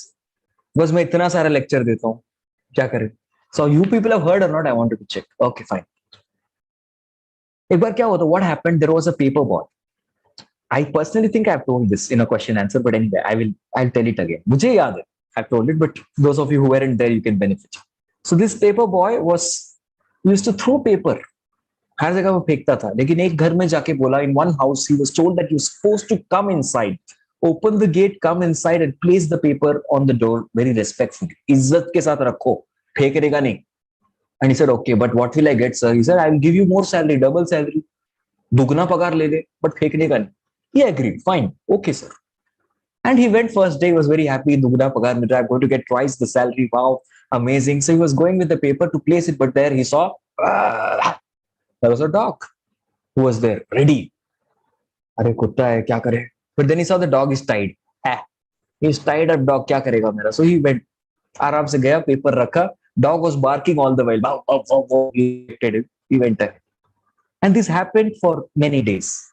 बस मैं इतना सारा लेक्चर देता हूँ. क्या करें? So you people have heard or not? I wanted to check. Okay, fine. एक बार क्या हुआ था? What happened? There was a paper boy. I personally think I've told this in a question answer, but anyway, I'll tell it again. मुझे याद है, I've told it, but those of you who weren't there, you can benefit. So this paper boy used to throw paper. हर जगह वो फेंकता था, लेकिन एक घर में जाके बोला, in one house he was told that you're supposed to come inside, open the gate, come inside and place the paper on the door very respectfully. इज्जत के साथ रखो, फेंकने का नहीं. And he said, okay, but what will I get, sir? He said, I will give you more salary, double salary. दुगना पगार ले ले, but फेंकने का नहीं. He agreed, fine, okay, sir. And he went first day, was very happy. Dugna pagar mil raha, I'm going to get twice the salary. Wow, amazing. So he was going with the paper to place it, but there he saw there was a dog who was there, ready. Are kutta hai, kya kare? But then he saw the dog is tied. He's tied up dog, kya karega mera? So he went, आराम से गया, paper rakha. Dog was barking all the while. He went there. And this happened for many days.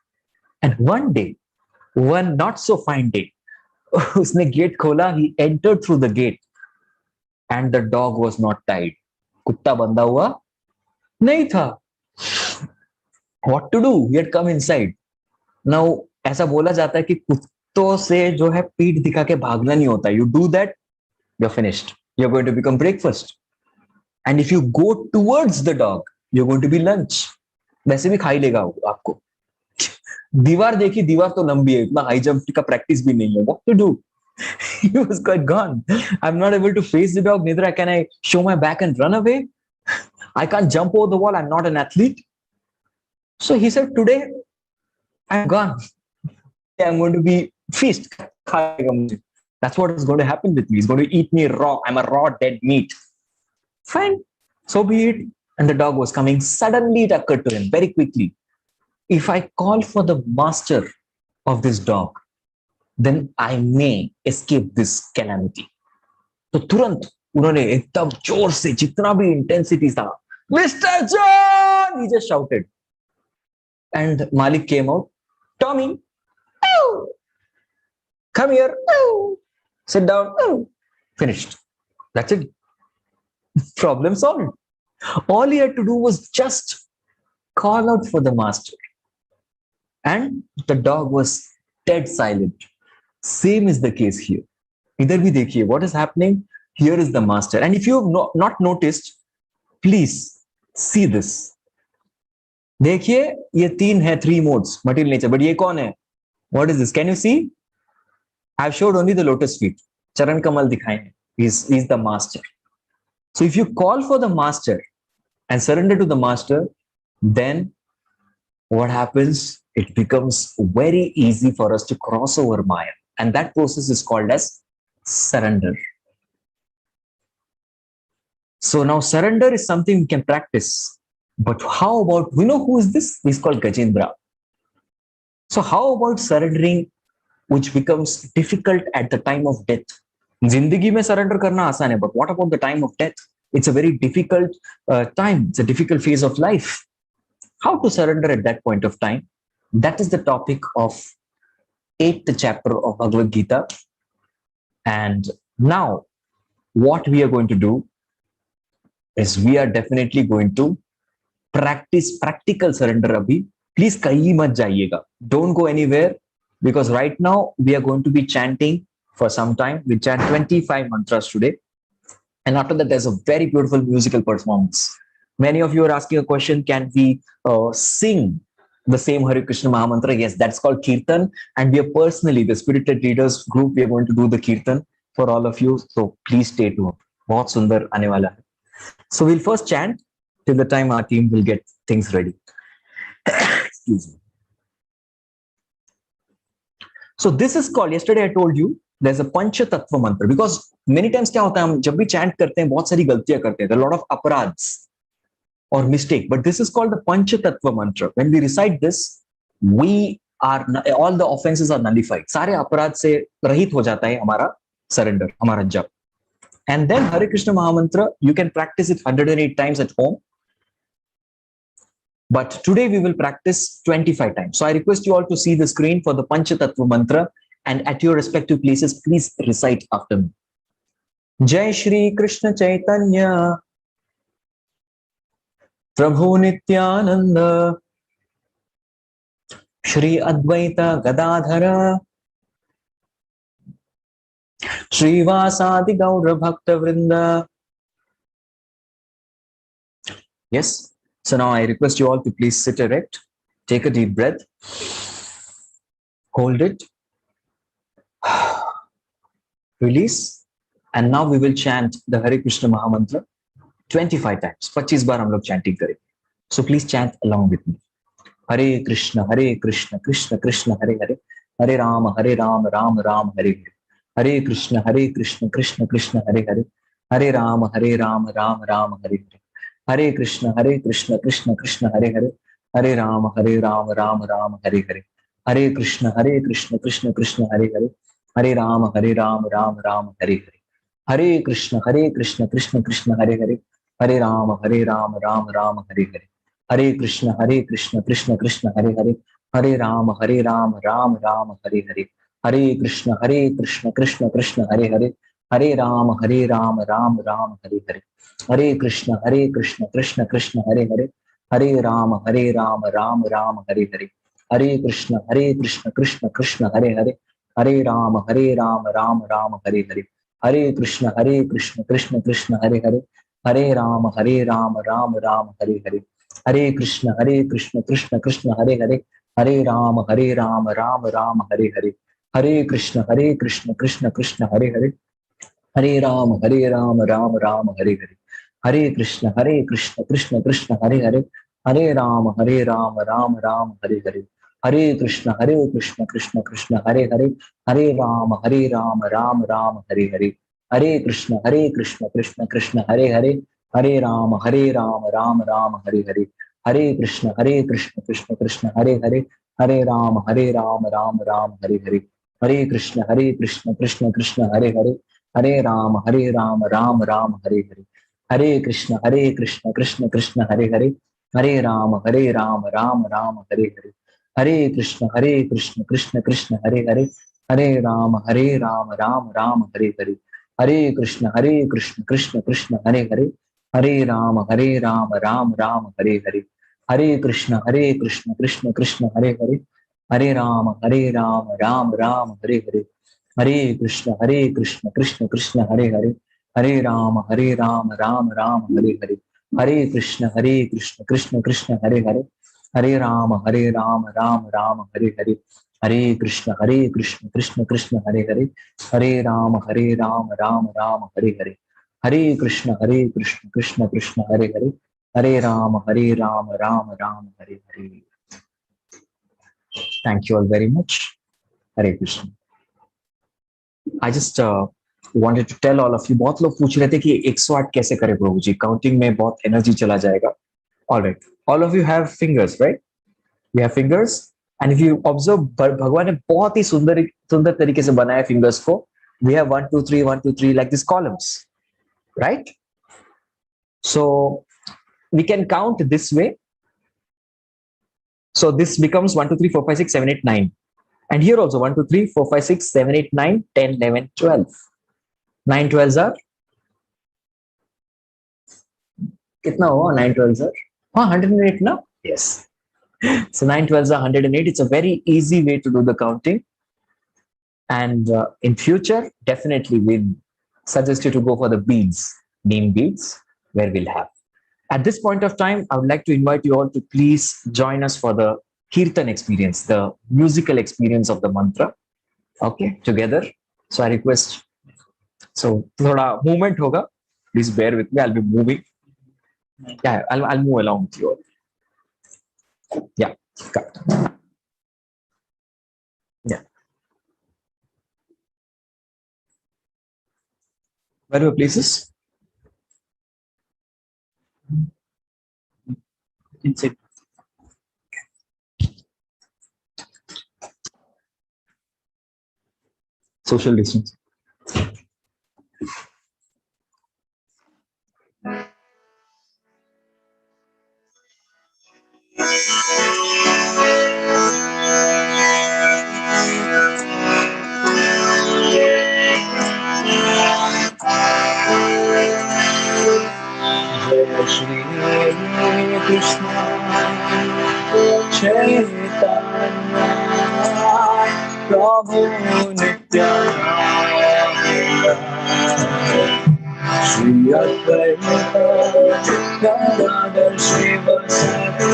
And one day, one not so fine day, उसने gate खोला, he entered through the gate and the dog was not tied. कुत्ता बंधा हुआ नहीं था. What to do? He had come inside. Now ऐसा बोला जाता है कि कुत्तों से जो है पीठ दिखा के भागना नहीं होता. You do that, you're finished. You're going to become breakfast. And if you go towards the dog, you're going to be lunch. वैसे भी खा ही लेगा वो आपको। दीवार देखी, दीवार तो लंबी है, इतना हाई जंप का प्रैक्टिस भी नहीं है, what to do? He was quite gone. I'm not able to face the dog, neither can I show my back and run away. I can't jump over the wall, I'm not an athlete. So he said, today I'm gone. I'm going to be feast. That's what is going to happen with me. He's going to eat me raw. I'm a raw dead meat. Fine, so be it. And the dog was coming. Suddenly it occurred to him very quickly, if I call for the master of this dog, then I may escape this calamity. तो तुरंत उन्होंने एकदम जोर से, जितना भी intensity था, mister John, he just shouted. And Malik came out. Tommy, come here, sit down, finished. That's it. Problem solved. All he had to do was just call out for the master. And the dog was dead silent. Same is the case here. Idhar bhi dekhiye, what is happening? Here is the master. And if you have not noticed, please see this. देखिए, ये तीन है, 3 modes, material nature. But ये कौन है? What is this? Can you see? I have showed only the lotus feet. Charan Kamal दिखाए हैं. He's the master. So if you call for the master and surrender to the master, then what happens? It becomes very easy for us to cross over Maya. And that process is called as surrender. So now surrender is something we can practice. But how about, we know who is this? He's called Gajendra. So how about surrendering, which becomes difficult at the time of death? Zindagi mein surrender karna aasan hai, but what about the time of death? It's a very difficult time. It's a difficult phase of life. How to surrender at that point of time? That is the topic of 8th chapter of Bhagavad Gita. And now what we are going to do is we are definitely going to practice practical surrender abhi. Please kahi mat jaiyega. Don't go anywhere, because right now we are going to be chanting for some time. We chant 25 mantras today. And after that, there's a very beautiful musical performance. Many of you are asking a question, can we sing the same Hare Krishna Mahamantra? Yes, that's called Kirtan. And we are personally, the Spirited Leaders group, we are going to do the Kirtan for all of you. So please stay tuned. Bahut sundar aane wala hai. So we'll first chant till the time our team will get things ready. Excuse me. So this is called, yesterday I told you, there's a Pancha Tattva mantra, because many times क्या होता है, हम जब भी chant करते हैं बहुत सारी गलतियां करते हैं, there are a lot of aparadhs or mistake, but this is called the Pancha Tattva mantra. When we recite this, we are, all the offenses are nullified. सारे अपराध से रहित हो जाता है हमारा surrender, हमारा जप. And then Hare Krishna Mahamantra, you can practice it 108 times at home. But today we will practice 25 times. So I request you all to see the screen for the Pancha Tattva mantra, and at your respective places, please recite after me. Jai Shri Krishna Chaitanya Prabhu Nityananda Shri Advaita Gadadhara Srivasadi Gaura Bhakta Vrinda. Yes. So now I request you all to please sit erect, take a deep breath, hold it, release, and now we will chant the Hare Krishna Mahamantra 25 times. 25 बार हम लोग chanting करेंगे. So please chant along with me. Hare Krishna, Krishna Krishna, Hare Hare, Hare Rama, Ram Ram, Hare Hare. Hare Krishna, Krishna Krishna, Hare Hare, Hare Rama, Ram Ram, Hare Hare. Hare Krishna, Krishna Krishna, Hare Hare, Hare Rama, Ram Ram, Hare Hare. Hare Krishna, Krishna Krishna, Hare Hare, Hare Rama, Ram Ram, Hare Hare. Hare Krishna, Krishna Krishna, Hare Hare, Hare Rama, Ram Ram, Hare Hare. Hare Krishna, Krishna Krishna, Hare Hare, Hare Rama, Ram Ram, Hare Hare. Hare Krishna, Krishna Krishna, Hare Hare, Hare Rama, Ram Ram, Hare Hare. Hare Krishna, Krishna Krishna, Hare Hare, Hare Rama, Ram Ram, Hare Hare. Hare Krishna, Krishna Krishna, Hare Hare, Hare Rama, Ram Ram, Hare Hare. Hare Krishna, Krishna Krishna, Hare Hare, Hare Rama, Ram Ram, Hare Hare. Hare Krishna, Krishna Krishna, Hare Hare, Hare Rama, Rama Rama, Hare Hare, Hare Krishna, Krishna Krishna, Hare Hare, Hare Rama, Rama Rama, Hare Hare, Hare Krishna, Krishna Krishna, Hare Hare, Hare Rama, Rama Rama, Hare Hare, Hare Krishna, Krishna Krishna, Hare Hare, Hare Rama, Rama Rama, Hare Hare, Hare Krishna, Krishna Krishna, Hare Hare, Hare Rama, Rama Rama, Hare Hare, Hare Krishna, Krishna Krishna, Hare Hare, Hare Rama, Rama Rama, Hare Hare, Hare Krishna, Krishna Krishna, Hare Hare, Hare Rama, Rama Rama, Hare Hare, Hare Krishna, Krishna Krishna, Hare Hare, Hare Rama, Rama Rama, Hare Hare, Hare Krishna, Krishna Krishna, Hare Hare, Hare Rama, Rama Rama, Hare Hare, Hare Krishna, Krishna Krishna, Hare Hare, Hare Rama, Rama Rama, Hare Hare, Hare Krishna, Krishna Krishna, Hare Hare, Hare Rama, Rama Rama, Hare Hare, Hare Krishna, Krishna Krishna, Hare Hare, Hare Rama, Rama Rama, Hare Hare, Hare Krishna, Krishna Krishna, Hare Hare, Hare Rama, Rama Rama, Hare Hare, Hare Krishna, Krishna Krishna, Hare Hare, Hare Rama, Rama Rama, Hare Hare, Hare Krishna, Krishna Krishna, Hare Hare, Hare Rama, Rama Rama, Hare Hare. Thank you all very much. Hare Krishna. I just wanted to tell all of you, बहुत लोग पूछ रहे थे कि 108 कैसे करें प्रभु जी, counting में बहुत एनर्जी चला जाएगा. All right, all of you have fingers, right? You have fingers, and if you observe, भगवान ने बहुत ही सुंदर तरीके से बनाया fingers को. We have 1 2 3 1 2 3 like these columns, right? So we can count this way. So this becomes 1 2 3 4 5 6 7 8 9. And here also 1 2 3 4 5 6 7 8 9 10 11 12. 9 12s are कितना हुआ? 9 12s are 108 now. Yes. So 9 12s are 108. It's a very easy way to do the counting. And in future, definitely we'll suggest you to go for the beads, neem beads, where we'll have. At this point of time, I would like to invite you all to please join us for the Kirtan experience, the musical experience of the mantra. Okay, together. So I request. So thoda movement hoga. Please bear with me. I'll be moving. Yeah, I'll move along with you all. Yeah. Yeah. Where are your places? Inside. Social distance. Shri Krishna Chaitanya Prabhu Nityananda Shri Advaita Gadadhar Srivasadi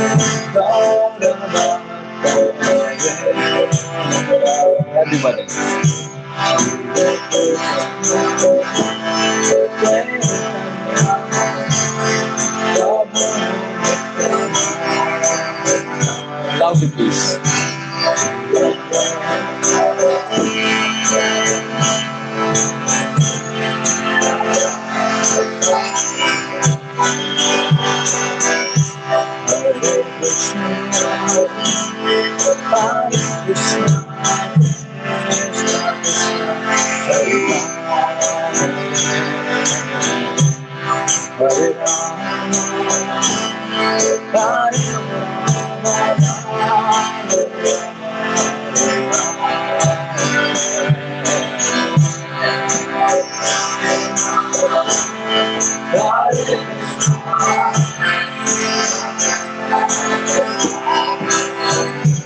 Everybody. Loudly, please.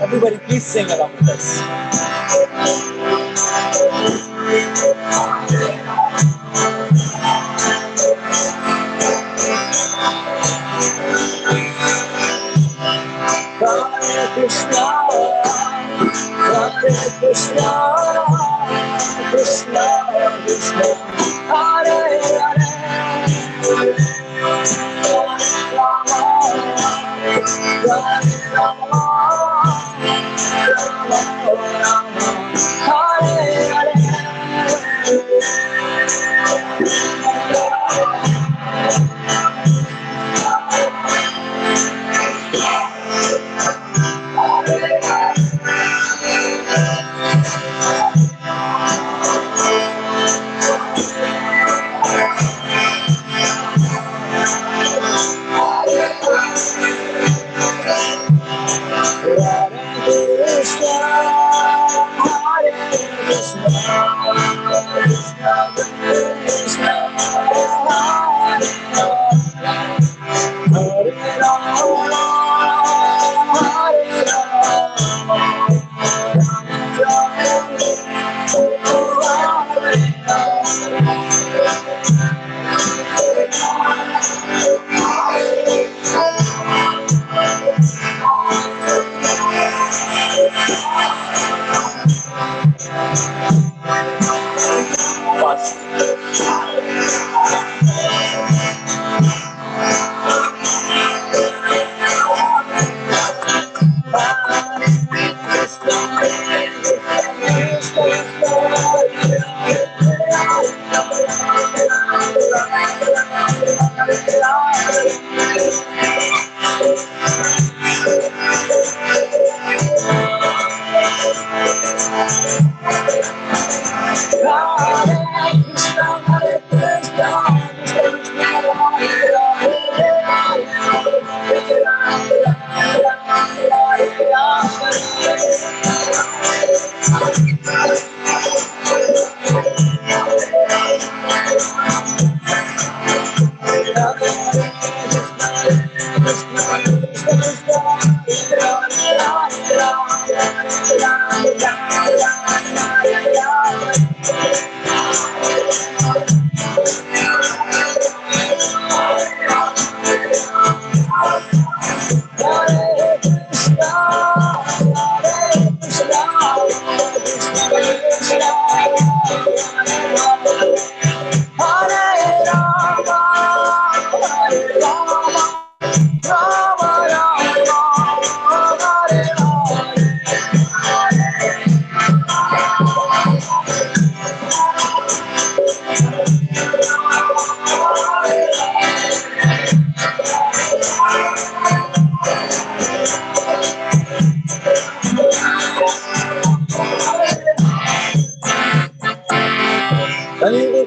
Everybody, please sing along with us. Krishna, Hare Krishna, Krishna Krishna, Hare Hare, Hare Rama, Hare Rama, Rama Rama, Hare Hare.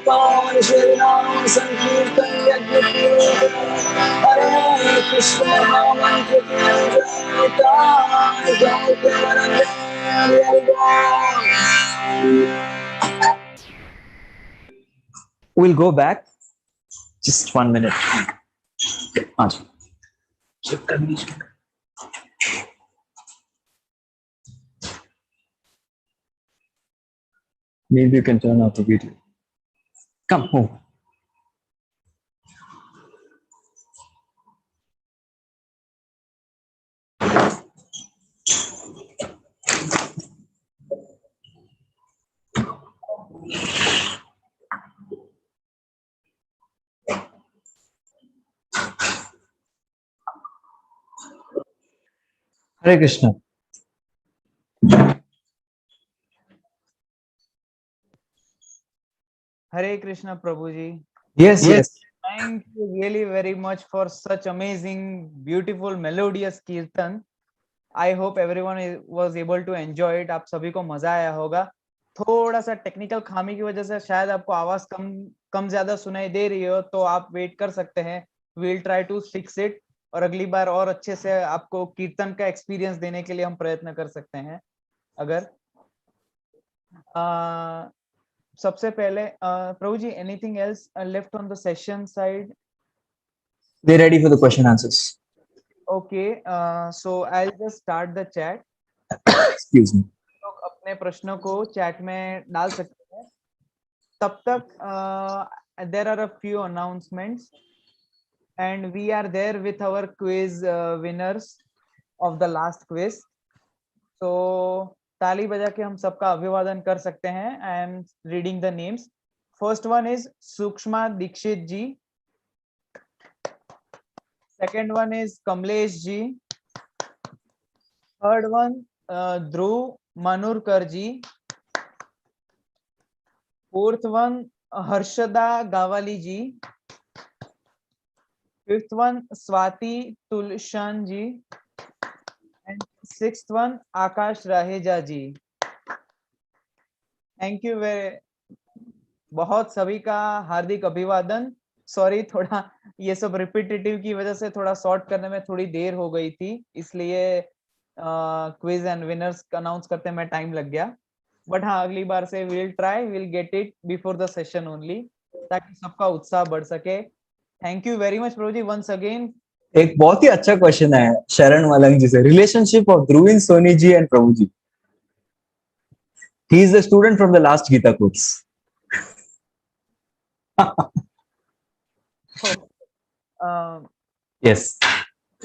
Pawan Shri Ram Sankirtan Yajna Hare Krishna Mantra We'll go back. Just 1 minute. Maybe you can turn off the video. Come home. Hare Krishna. Hare Krishna, Prabhuji. Yes. Thank you really very much for such amazing, beautiful, melodious kirtan. I hope everyone was able to enjoy it. आप सभी को मजा आया होगा. थोड़ा सा technical खामी की वजह से शायद आपको आवाज कम ज्यादा सुनाई दे रही हो, तो आप वेट कर सकते हैं. We'll try to fix it और अगली बार और अच्छे से आपको कीर्तन का एक्सपीरियंस देने के लिए हम प्रयत्न कर सकते हैं. अगर सबसे पहले प्रभु जी, anything else left on the session side? We're ready for the question answers. Okay, so I'll just start the chat. Excuse me. लोग अपने प्रश्नों को चैट में डाल सकते हैं. तब तक there are a few announcements and we are there with our quiz winners of the last quiz. So ताली बजा के हम सबका अभिवादन कर सकते हैं. I am reading the names. First one is Sukshma Dikshit ji. Second one is Kamlesh ji. Third one Dhruv Manurkar ji. Fourth one Harshada Gawali ji. Fifth one Swati Tulshan ji. And sixth one Akash Raheja ji. Thank you very बहुत सभी का हार्दिक अभिवादन. Sorry थोड़ा ये सब repetitive की वजह से थोड़ा सॉर्ट करने में थोड़ी देर हो गई थी, इसलिए क्विज एंड विनर्स अनाउंस करते में टाइम लग गया. बट हाँ, अगली बार से will try, will get it before the session only, ताकि सबका उत्साह बढ़ सके. Thank you very much Prabhu ji once again. एक बहुत ही अच्छा क्वेश्चन है शरण मलंग जी से. Relationship of Dhruvin Soni ji and Prabhu ji. He is the student from the last Gita course. Yes,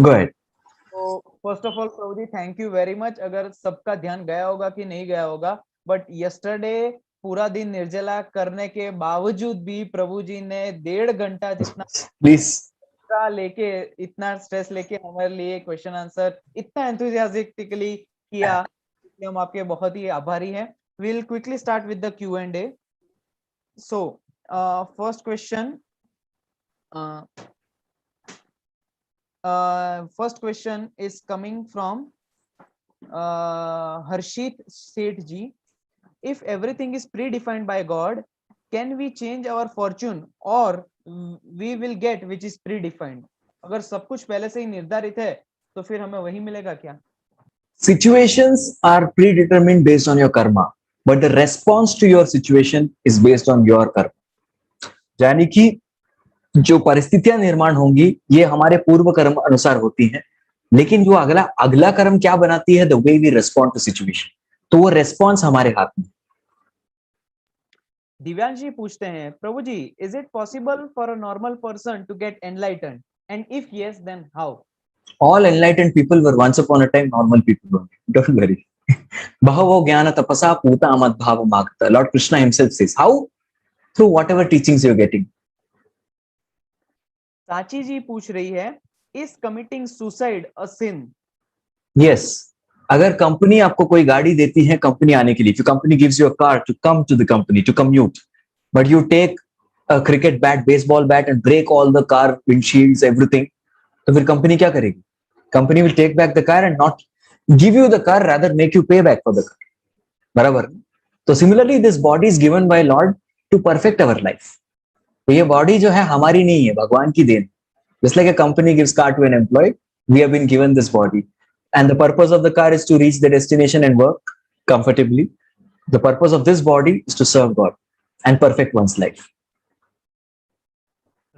go ahead. तो first of all Prabhu ji thank you very much. अगर सबका ध्यान गया होगा कि नहीं गया होगा, बट यस्टरडे पूरा दिन निर्जला करने के बावजूद भी प्रभु जी ने 1.5 घंटा जितना प्लीज लेके, इतना स्ट्रेस लेके हमारे लिए क्वेश्चन आंसर इतना एंथुसियास्टिकली किया, इसलिए हम आपके बहुत ही आभारी हैं. Will quickly start with the Q&A. So first question, first question is coming from Harshit Seth ji. If everything is predefined by God, can we change our fortune or we will get which is predefined? अगर सब कुछ पहले से ही निर्धारित है तो फिर हमें वही मिलेगा क्या? Situations are predetermined based on your karma, but the response to your situation is based on your karma. यानी कि जो परिस्थितियां निर्माण होंगी ये हमारे पूर्व कर्म अनुसार होती हैं, लेकिन जो अगला कर्म क्या बनाती है, the way we respond to situation, तो वो रेस्पॉन्स हमारे हाथ में. दिव्यांश जी पूछते हैं, Prabhu ji is it possible for a normal person to get enlighten and if yes then how? All enlightened people were once upon a time normal people only. Don't worry. Bahavo jnana tapasa puta amadbhava magta. Lord Krishna himself says, how? Through whatever teachings you're getting. साची जी पूछ रही है, is committing suicide a sin? Yes. अगर company आपको कोई गाड़ी देती है कंपनी आने के लिए, if company gives you a car to come to the company to commute, but you take a cricket bat, baseball bat and break all the car windshields, everything, तो फिर कंपनी क्या करेगी? Company will take back the car and not give you the car, rather make you pay back for the car. बराबर? तो similarly this body is given by Lord to perfect our life. तो ये body जो है हमारी नहीं है, भगवान की then. Just like a company gives car to an employee, we have been given this body. And the purpose of the car is to reach the destination and work comfortably. The purpose of this body is to serve God and perfect one's life.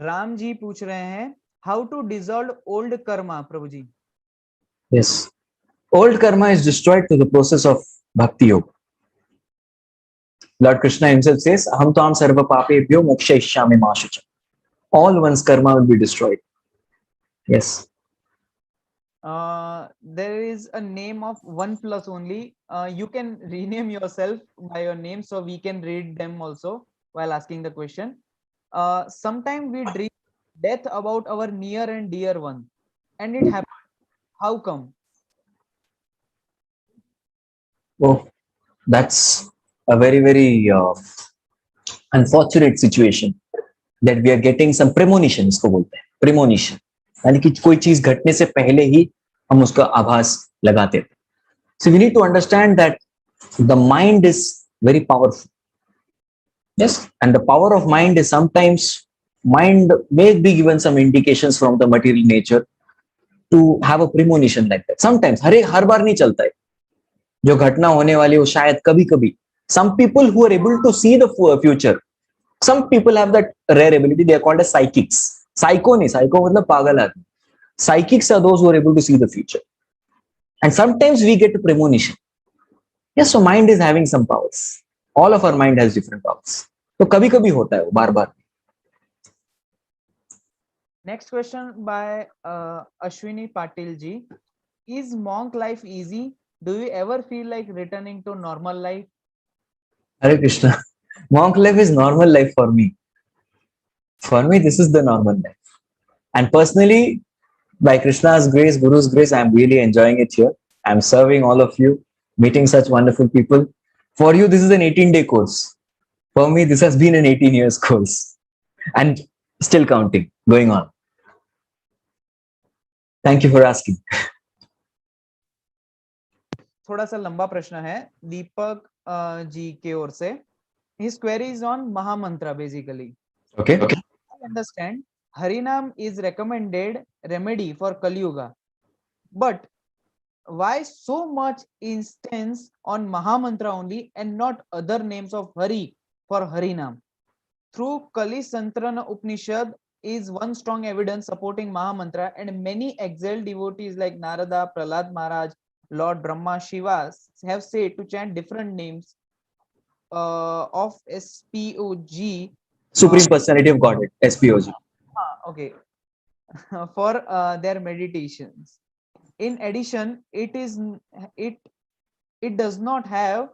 Ram ji पूछ रहे हैं, how to dissolve old karma Prabhu ji? Yes. Old karma is destroyed through the process of bhakti yoga. Lord Krishna himself says, Aham tvam sarva papebhyo mokshayishyami ma shucha. All one's karma will be destroyed. Yes. There is a name of 1+ only. You can rename yourself by your name so we can read them also while asking the question. Sometimes we dream death about our near and dear one, and it happened. How come? Oh, that's a very, very unfortunate situation that we are getting some premonition, इसको बोलते हैं premonition, यानी कि कोई चीज घटने से पहले ही हम उसका आभास लगाते हैं. So we need to understand that the mind is very powerful. Yes, and the power of mind is sometimes mind may be given some indications from the material nature to have a premonition like that. Sometimes हर बार नहीं चलता है. जो घटना होने वाली वो शायद कभी कभी. Some people who are able to see the future, some people have that rare ability, they are called as psychics. Psycho नहीं, psycho मतलब पागल आदमी. Psychics are those who are able to see the future, and sometimes we get a premonition. Yes, so mind is having some powers. All of our mind has different powers. तो कभी कभी होता है वो, बार बार. Next question by Ashwini Patil ji. Is monk life easy? do you ever feel like returning to normal life? Hare Krishna. Monk life is normal life for me. For me, this is the normal life. And personally, by Krishna's grace, Guru's grace, I'm really enjoying it here. I'm serving all of you, meeting such wonderful people. For you, this is an 18-day course. For me, this has been an 18 years course. And still counting, going on. Thank you for asking. थोड़ा सा लंबा प्रश्न है दीपक जी के ओर से. His query is on Mahamantra basically. Okay. I understand Harinam is recommended remedy for Kali Yuga, but why so much instance on Mahamantra only and not other names of Hari for Harinam? Through Kali Santrana Upanishad is one strong evidence supporting Mahamantra, and many exiled devotees like Narada, Prahlad Maharaj, Lord Brahma, Shiva have said to chant different names of SPOG. Supreme Personality of Godhead, SPOG. Okay. For their meditations. In addition, it does not have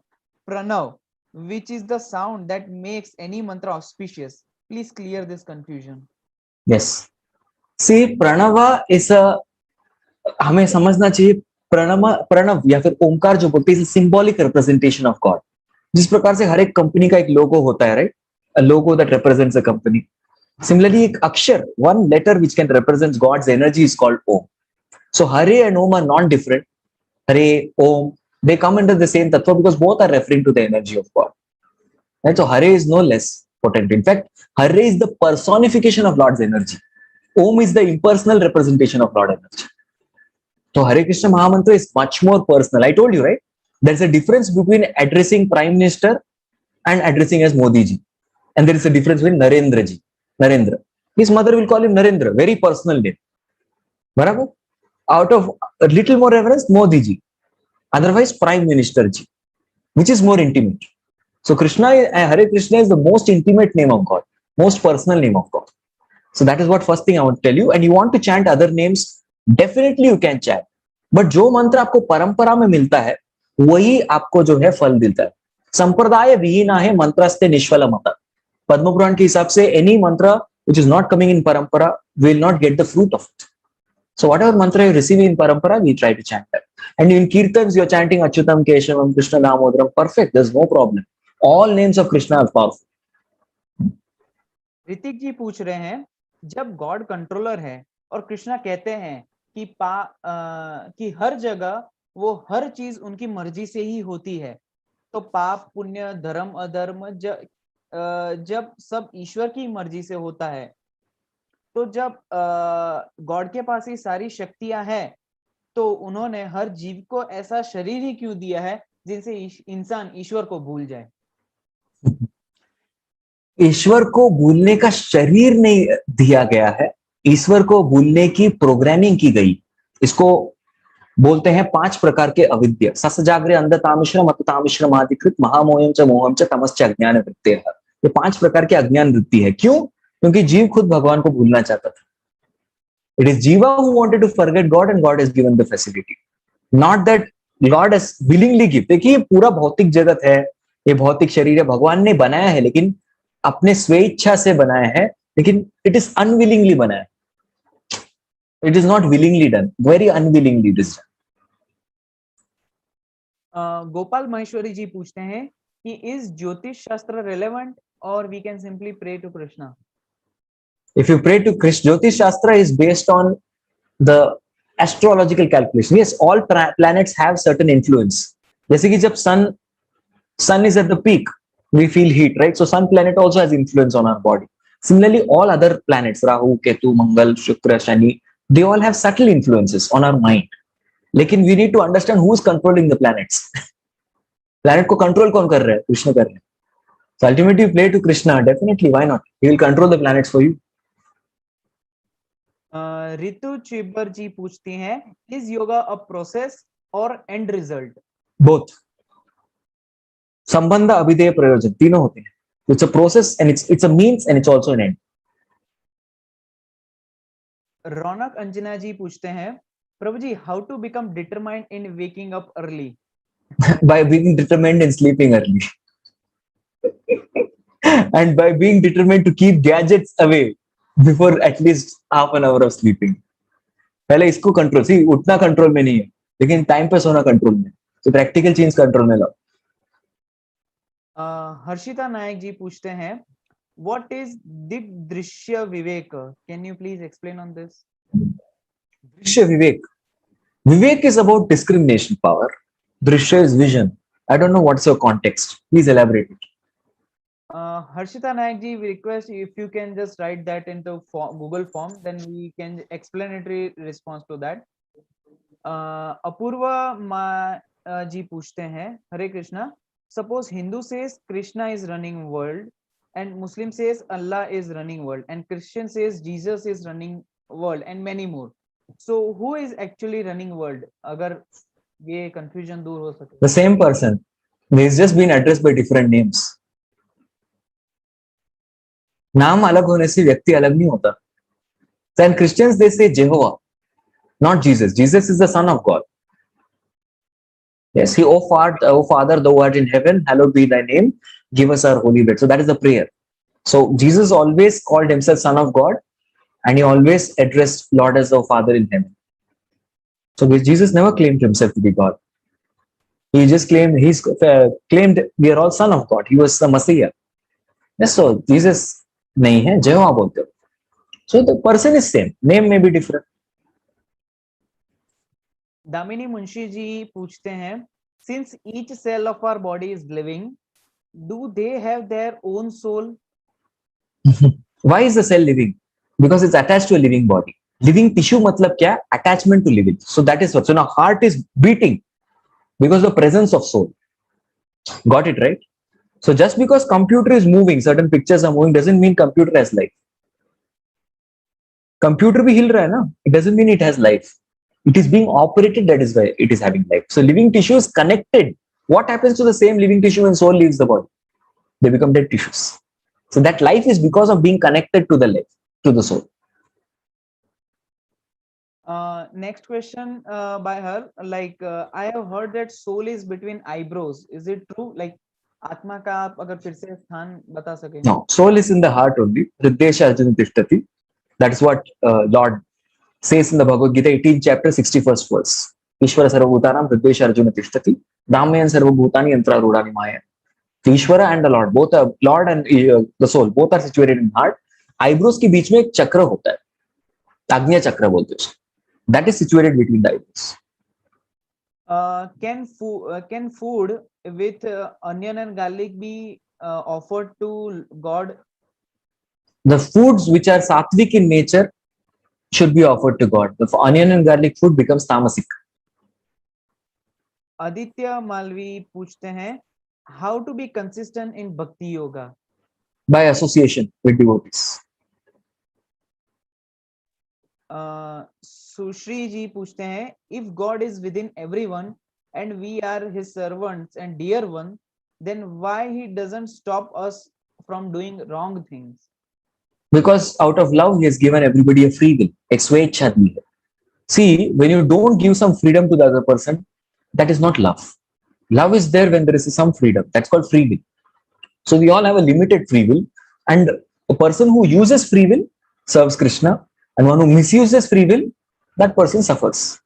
pranav, which is the sound that makes any mantra auspicious. Please clear this confusion. Yes. See, pranava is a, हमें समझना चाहिए प्रणव या फिर ओमकार जो बोलते हैं symbolic representation of God. जिस प्रकार से हर एक कंपनी का एक लोगो होता है, right, a logo that represents a company. Similarly एक अक्षर, one letter which can represent God's energy is called Om. So Hare and Om are not different. Hare, Om, they come under the same tattva because both are referring to the energy of God. Right? So Hare is no less potent. In fact, Hare is the personification of Lord's energy. Om is the impersonal representation of Lord energy. So Hare Krishna Mahamantra is much more personal. I told you, right? There's a difference between addressing Prime Minister and addressing as Modi ji. And there is a difference between Narendra ji. Narendra. His mother will call him Narendra, very personal name. Barabar? Out of a little more reverence, Modi ji. Otherwise, Prime Minister ji, which is more intimate. So Krishna, Hare Krishna is the most intimate name of God, most personal name of God. So that is what first thing I want to tell you. And you want to chant other names, definitely you can chant. But जो मंत्र आपको परंपरा में मिलता है, वही आपको जो है फल देता है. संप्रदाय विहीना है मंत्रस्ते निष्फल मत. पद्म पुराण के हिसाब से any mantra which is not coming in parampara will not get the fruit of it. So whatever mantra you receive in parampara, we try to chant that. And in kirtans, you're chanting Achyutam, Keshavam, Krishna Damodaram. Perfect. There's no problem. All names of Krishna are powerful. Hrithik जी पूछ रहे हैं, जब God controller है और कृष्णा कहते हैं कि हर जगह वो हर चीज उनकी मर्जी से ही होती है, तो पाप पुण्य धर्म अधर्म जब सब ईश्वर की मर्जी से होता है, तो जब गॉड के पास ही सारी शक्तियां हैं, तो उन्होंने हर जीव को ऐसा शरीर ही क्यों दिया है जिनसे इंसान ईश्वर को भूल जाए? ईश्वर को भूलने का शरीर नहीं दिया गया है, ईश्वर को भूलने की प्रोग्रामिंग की गई. इसको बोलते हैं 5 प्रकार के अविद्या. ससजाग्रे अंधतामिश्रम अततामिश्रम आदिकृत महामोहम च मोहम च तमश्च अज्ञान वृत्तिः. ये 5 प्रकार के अज्ञान वृत्ति है. क्यों? क्योंकि जीव खुद भगवान को भूलना चाहता था. It is Jiva who wanted to forget God and God has given the facility. Not that God has willingly given. देखिए पूरा भौतिक जगत है, ये भौतिक शरीर है, भगवान ने बनाया है, लेकिन अपने स्वेच्छा से बनाया है, लेकिन it is unwillingly बनाया. It is not willingly done. Very unwillingly it is done. Gopal Maheshwari जी पूछते हैं कि is ज्योतिष शास्त्र relevant or we can simply pray to Krishna? If you pray to Krishna, Jyotish Shastra is based on the astrological calculation. Yes, all planets have certain influence. जैसे कि जब sun is at the peak, we feel heat, right? So sun planet also has influence on our body. Similarly, all other planets, Rahu, Ketu, Mangal, Shukra, Shani, they all have subtle influences on our mind. लेकिन we need to understand who is controlling the planets. Planet को control कौन कर रहा है? कृष्ण कर रहे हैं. So ultimately, you play to Krishna, definitely, why not? He will control the planets for you. Ritu Chhibber ji पूछती हैं, इज योगा अ प्रोसेस और एंड रिजल्ट? बोथ. संबंध अभिधेय प्रयोजन तीनों होते हैं. It's a process and it's a means and it's also an end. Raunak Anjana ji पूछते हैं, Prabhuji, how to become determined in waking up early? By being determined in sleeping early. And by being determined to keep gadgets away before at least half an hour of sleeping. पहले इसको control, सी उठना control में नहीं है, लेकिन time पे सोना control में, तो प्रैक्टिकल चेंज कंट्रोल में लाओ. हर्षिता नायक जी पूछते हैं, what is दिग्दृश्य Vivek? Can you please explain on this? Drishya Vivek. Vivek is about discrimination power. Drishya is vision. I don't know what's your context. Please elaborate it. Harshita Nayak ji, we request if you can just write that into Google form, then we can explanatory response to that. Apurva ji पूछते हैं, Hare Krishna. Suppose Hindu says Krishna is running world, and Muslim says Allah is running world, and Christian says Jesus is running world, and many more. So who is actually running world? अगर ये confusion दूर हो सके. The same person. He's just been addressed by different names. नाम अलग होने से व्यक्ति अलग नहीं होता. Then Christians they say Jehovah, not Jesus. Jesus is the Son of God. Yes, he, oh Father, thou art in heaven, hallowed be thy name. Give us our holy bread. So that is the prayer. So Jesus always called himself Son of God, and he always addressed Lord as the Father in heaven. So Jesus never claimed himself to be God. He just claimed claimed we are all Son of God. He was the Messiah. Yes, so Jesus नहीं है, Jehovah बोलते हो. So the person is same, name may be different. Damini Munshi ji पूछते हैं, since each cell of our body is living, do they have their own soul? Why is the cell living? Because it's attached to a living body. Living tissue matlab kya? Attachment to living. So that is what. So now heart is beating because of the presence of soul. Got it, right? So just because computer is moving, certain pictures are moving, doesn't mean computer has life. Computer bhi hil raha hai na? It doesn't mean it has life. It is being operated, that is why it is having life. So living tissue is connected. What happens to the same living tissue when soul leaves the body? They become dead tissues. So that life is because of being connected to the life, to the soul. Next question by her, like I have heard that soul is between eyebrows. Is it true? Like आत्मा का आप अगर फिर से स्थान बता सकें? No, soul is in the heart only. Hridesha Arjuna Tishtati. That is what Lord says in the Bhagavad Gita, 18th chapter, 61st verse. Ishvara sarvabhutanam hridesha Arjuna Tishtati. Dhammayan sarvabhutani yantrarudhani maya. The Ishvara and the Lord, both are Lord and the soul, both are situated in heart. Eyebrows के बीच में एक चक्र होता है, आग्नेय चक्र बोलते हैं. That is situated between the eyebrows. Can food with onion and garlic be offered to God? The foods which are sattvic in nature should be offered to God. The onion and garlic food becomes tamasic. Aditya Malvi पूछते हैं, how to be consistent in bhakti yoga? By association with devotees. Sushri ji पूछते हैं, if God is within everyone and we are his servants and dear one, then why he doesn't stop us from doing wrong things? Because out of love he has given everybody a free will. Eksvechadmi. See, when you don't give some freedom to the other person, that is not love. Love is there when there is some freedom. That's called free will. So we all have a limited free will, and a person who uses free will serves Krishna, and one who misuses free will, that person suffers.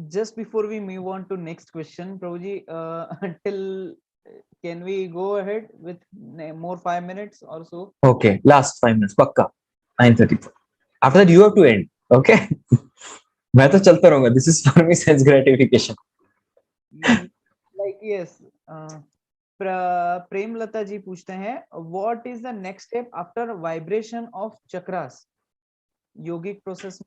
Just before we move on to next question, Prabhuji, can we go ahead with more 5 minutes or so? Okay, last 5 minutes, pakka, 9:34. After that, you have to end. Okay. मैं तो चलता रहूंगा. This is for me sense gratification. Like yes. Premlata ji पूछते हैं, what is the next step after vibration of chakras? Yogic process.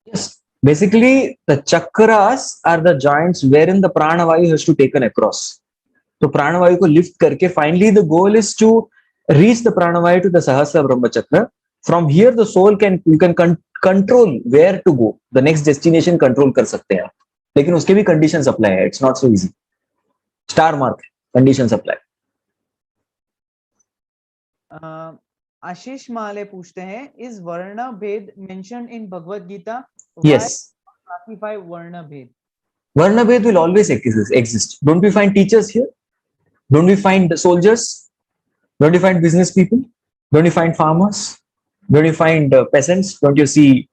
Yes. Basically, the chakras are the joints wherein the pranavayu has to taken across. So pranavayu को lift करके, finally the goal is to reach the pranavayu to the Sahasra Brahma Chakra. From here the soul you can control where to go. The next destination control कर सकते हैं. लेकिन उसके भी conditions apply है. It's not so easy. Star mark, conditions apply. आशीष माले पूछते हैं, is varna bhed mentioned in Bhagavad Gita? Yes, classify varna bhed? varna bhed will always exist. Don't we find teachers here? Don't we find soldiers? Don't you find business people? Don't you find farmers? Don't you find peasants? Don't you see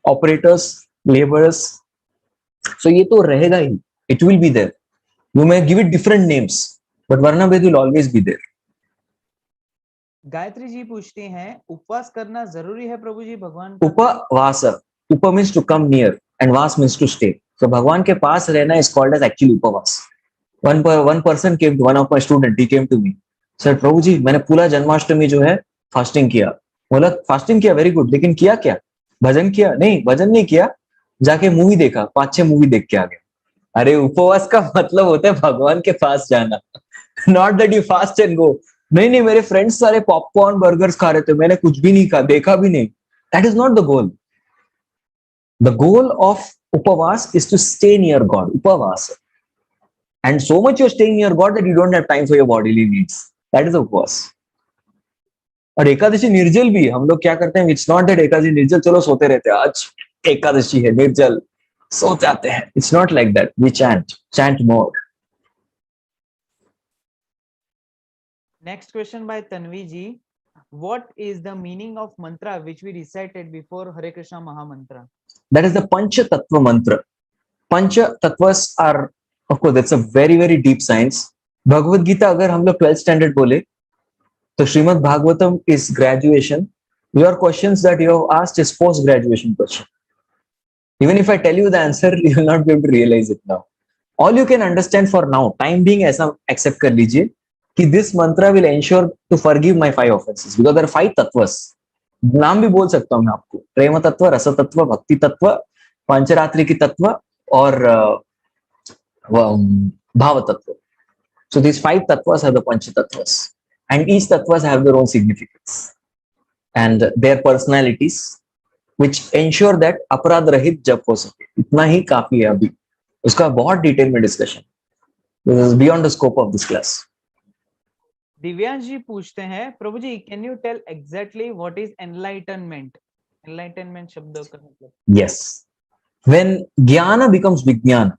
operators, laborers? So ये तो रहेगा ही. It will be there. You may give it different names, but varna bhed will always be there. Gayatri ji पूछती हैं, उपवास करना जरूरी है प्रभु जी भगवान? Upavasa. Upa means to come near and vas means to stay. So भगवान के पास रहना is called as actually upavas. One person came to one of my student. He came to me. Said, प्रभु जी मैंने पूरा जन्माष्टमी जो है फास्टिंग किया. बोला fasting किया, वेरी गुड, लेकिन किया क्या? भजन किया? नहीं, भजन नहीं किया, जाके मूवी देखा, 5-6 मूवी देख के आ गया. अरे उपवास का मतलब होता है भगवान के पास जाना. Not that you fast and go. नहीं, मेरे फ्रेंड्स सारे पॉपकॉर्न बर्गर्स खा रहे थे, मैंने कुछ भी नहीं खा, देखा भी नहीं. That is not the goal. The goal of upvas is to stay near God. Upvas. And so much you're staying near God that you don't have time for your bodily needs. That is उपवास. और एकादशी निर्जल भी हम लोग क्या करते हैं? It's not that Ekadashi निर्जल, चलो सोते रहते हैं, आज एकादशी है निर्जल, सो जाते हैं. It's not like that. We chant more. Next question by Tanvi ji. What is the meaning of mantra which we recited before Hare Krishna Mahamantra? That is the Pancha Tattva mantra. Pancha Tattvas are, of course, that's a very very deep science. Bhagavad Gita अगर हम लोग 12th standard बोले तो Shrimad Bhagavatam is graduation. Your questions that you have asked is post graduation question. Even if I tell you the answer, you will not be able to realize it now. All you can understand for now, time being, ऐसा accept कर लीजिए कि this mantra will ensure to forgive my 5 offenses because there are 5 tattvas. नाम भी बोल सकता हूँ मैं आपको. प्रेम तत्व, रस तत्व, भक्ति तत्व, पंचरात्रि की तत्व और bhava tattva. So these 5 tattvas are the pancha tattvas, and each tattvas have their own significance and their personalities which ensure that अपराध रहित जप हो सके. इतना ही काफी है अभी. उसका बहुत डिटेल में discussion. This is beyond the scope of this class. Divyansh ji पूछते हैं, Prabhu ji can you tell exactly what is enlightenment? Enlightenment शब्द का मतलब? Yes. When ज्ञान becomes विज्ञान,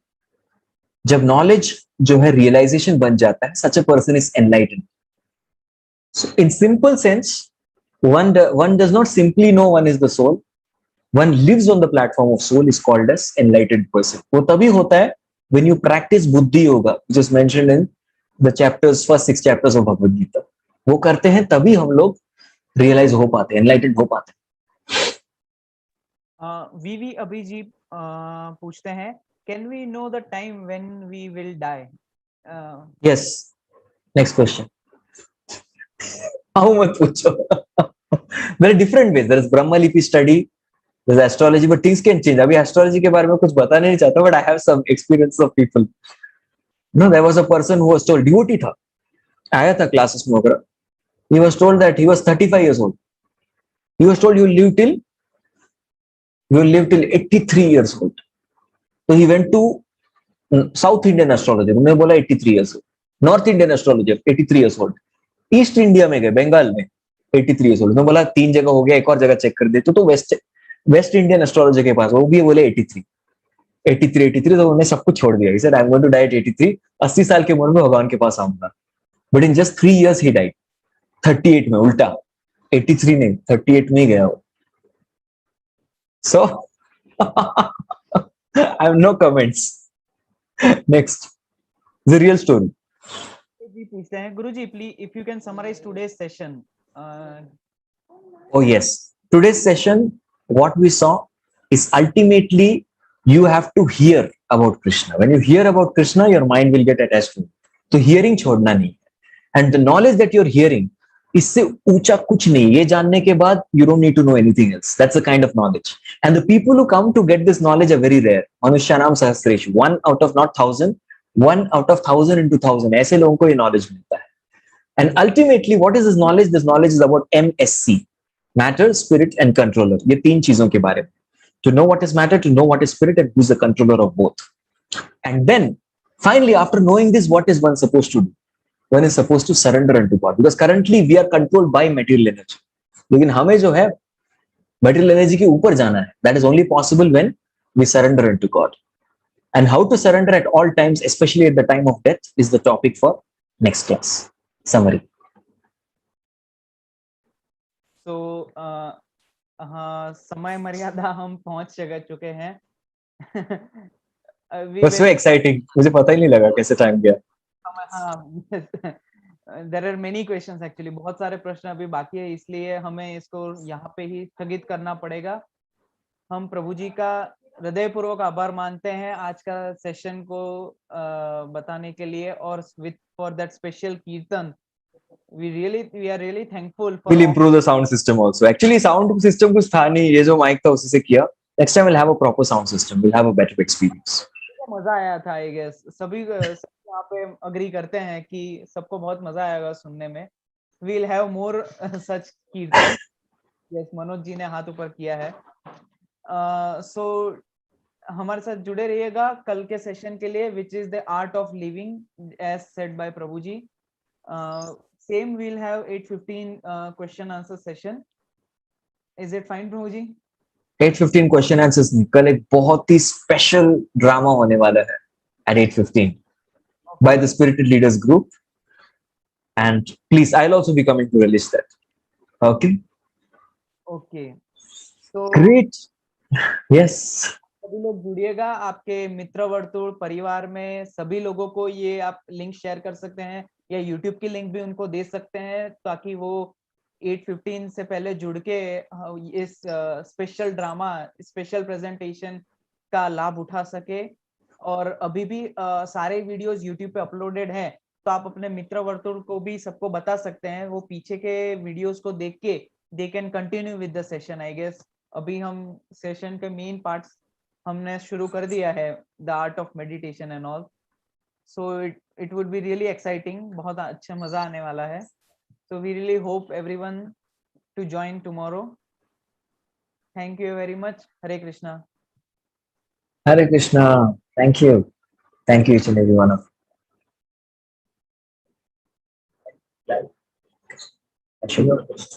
जब नॉलेज जो है रियलाइजेशन बन जाता है, such a person is enlighten. So in simple sense, one does not simply know one is the soul. One lives on the platform of soul is called as enlightened person. वो तभी होता है when you practice बुद्धि yoga, which is mentioned in the first 6 chapters of Bhagavad Gita. वो करते हैं तभी हम लोग रियलाइज हो पाते हैं, एनलाइटेंड हो पाते हैं. वीवी अभी जी पूछते हैं, can we know the time when we will die? Yes. Next question. How मत पूछो. There are different ways. There is Brahma Lipi study, there is astrology, but things can change. अभी astrology के बारे में कुछ बताने नहीं चाहता, but I have some experience of people. No, there was a person who was told, devotee था, आया था classes में वगैरह. He was told that he was 35 years old. He was told you will live till 83 years old. So he went to South Indian astrologer. उन्होंने बोला 83 years old. North Indian astrologer 83 years old. East India में गए, बंगाल में 83 years old. उन्होंने बोला 3 जगह हो गया, एक और जगह चेक कर दे. तो वेस्ट इंडियन एस्ट्रोलॉजर के पास, वो भी बोले 83. तो उन्होंने सब कुछ छोड़ दिया. He said I'm going to die at 83. 80 साल की उम्र में भगवान के पास आऊंगा. But in just 3 years he died. 38 में, उल्टा 83 नहीं, 38 में ही गया वो. So I have no comments. Next, the real story. Ji पूछते हैं, Guruji please if you can summarize today's session. Oh yes, today's session, what we saw is ultimately you have to hear about Krishna. When you hear about Krishna, your mind will get attached to it. तो hearing छोड़ना नहीं है. And the knowledge that you're hearing, इससे ऊंचा कुछ नहीं. ये जानने के बाद you don't need to know anything else. That's the kind of knowledge. And the people who come to get this knowledge are very rare. Manushanam Sahasreshu, 1 out of not 1,000, 1 out of 1,000 into 1,000. ऐसे लोगों को ये knowledge मिलता है. And ultimately, what is this knowledge? This knowledge is about MSC, matter, spirit, and controller. ये 3 चीजों के बारे में. To know what is matter, to know what is spirit, and who is the controller of both. And then, finally, after knowing this, what is one supposed to do? One is supposed to surrender unto God, because currently we are controlled by material energy. लेकिन हमें जो है material energy के ऊपर जाना है. That is only possible when we surrender into God. And how to surrender at all times, especially at the time of death, is the topic for next class. Summary. So हाँ, समय मर्यादा हम पहुंच चुके हैं. Was so exciting. मुझे पता ही नहीं लगा कैसे टाइम गया. हाँ, there are many questions actually. बहुत सारे प्रश्न अभी बाकी है, इसलिए हमें इसको यहाँ पे ही स्थगित करना पड़ेगा. हम प्रभु जी का हृदयपूर्वक आभार मानते हैं आज का सेशन को बताने के लिए, और with for that special कीर्तन we are really thankful for. We'll improve the sound system also. Actually sound system कुछ था नहीं, ये जो mic था उसी से किया. Next time we'll have a proper sound system. We'll have a better experience. मजा आया था, आई गेस सभी यहाँ पे अग्री करते हैं कि सबको बहुत मजा आएगा सुनने में. We'll have more such कीर्तन. Yes, मनोज जी ने हाथ ऊपर किया है. So हमारे साथ जुड़े रहिएगा कल के सेशन के लिए, which is the art of living as said by Prabhu ji. Same we'll have 8:15 question answer session. Is it fine Prabhu ji? 8:15 question answers. कल एक बहुत ही स्पेशल ड्रामा होने वाला है at 8:15 by the Spirited Leaders group, and please I'll also be coming to release that. Okay. Okay. So Great. Yes. सभी लोग जुड़िएगा, आपके मित्र वर्तुल परिवार में सभी लोगों को ये आप लिंक शेयर कर सकते हैं, या YouTube की लिंक भी उनको दे सकते हैं, ताकि वो 8:15 से पहले जुड़ के इस स्पेशल ड्रामा, स्पेशल प्रेजेंटेशन का लाभ उठा सके. और अभी भी सारे वीडियोस YouTube पे अपलोडेड है, तो आप अपने मित्र वर्तुल को भी सबको बता सकते हैं. वो पीछे के वीडियोस को देख के they can continue with the session. I guess अभी हम सेशन के मेन पार्ट्स हमने शुरू कर दिया है, the art of meditation and all. So it would be really exciting. बहुत अच्छा मजा आने वाला है. So we really hope everyone to join tomorrow. Thank you very much. Hare Krishna. Hare Krishna. Thank you. Thank you each and every one of you.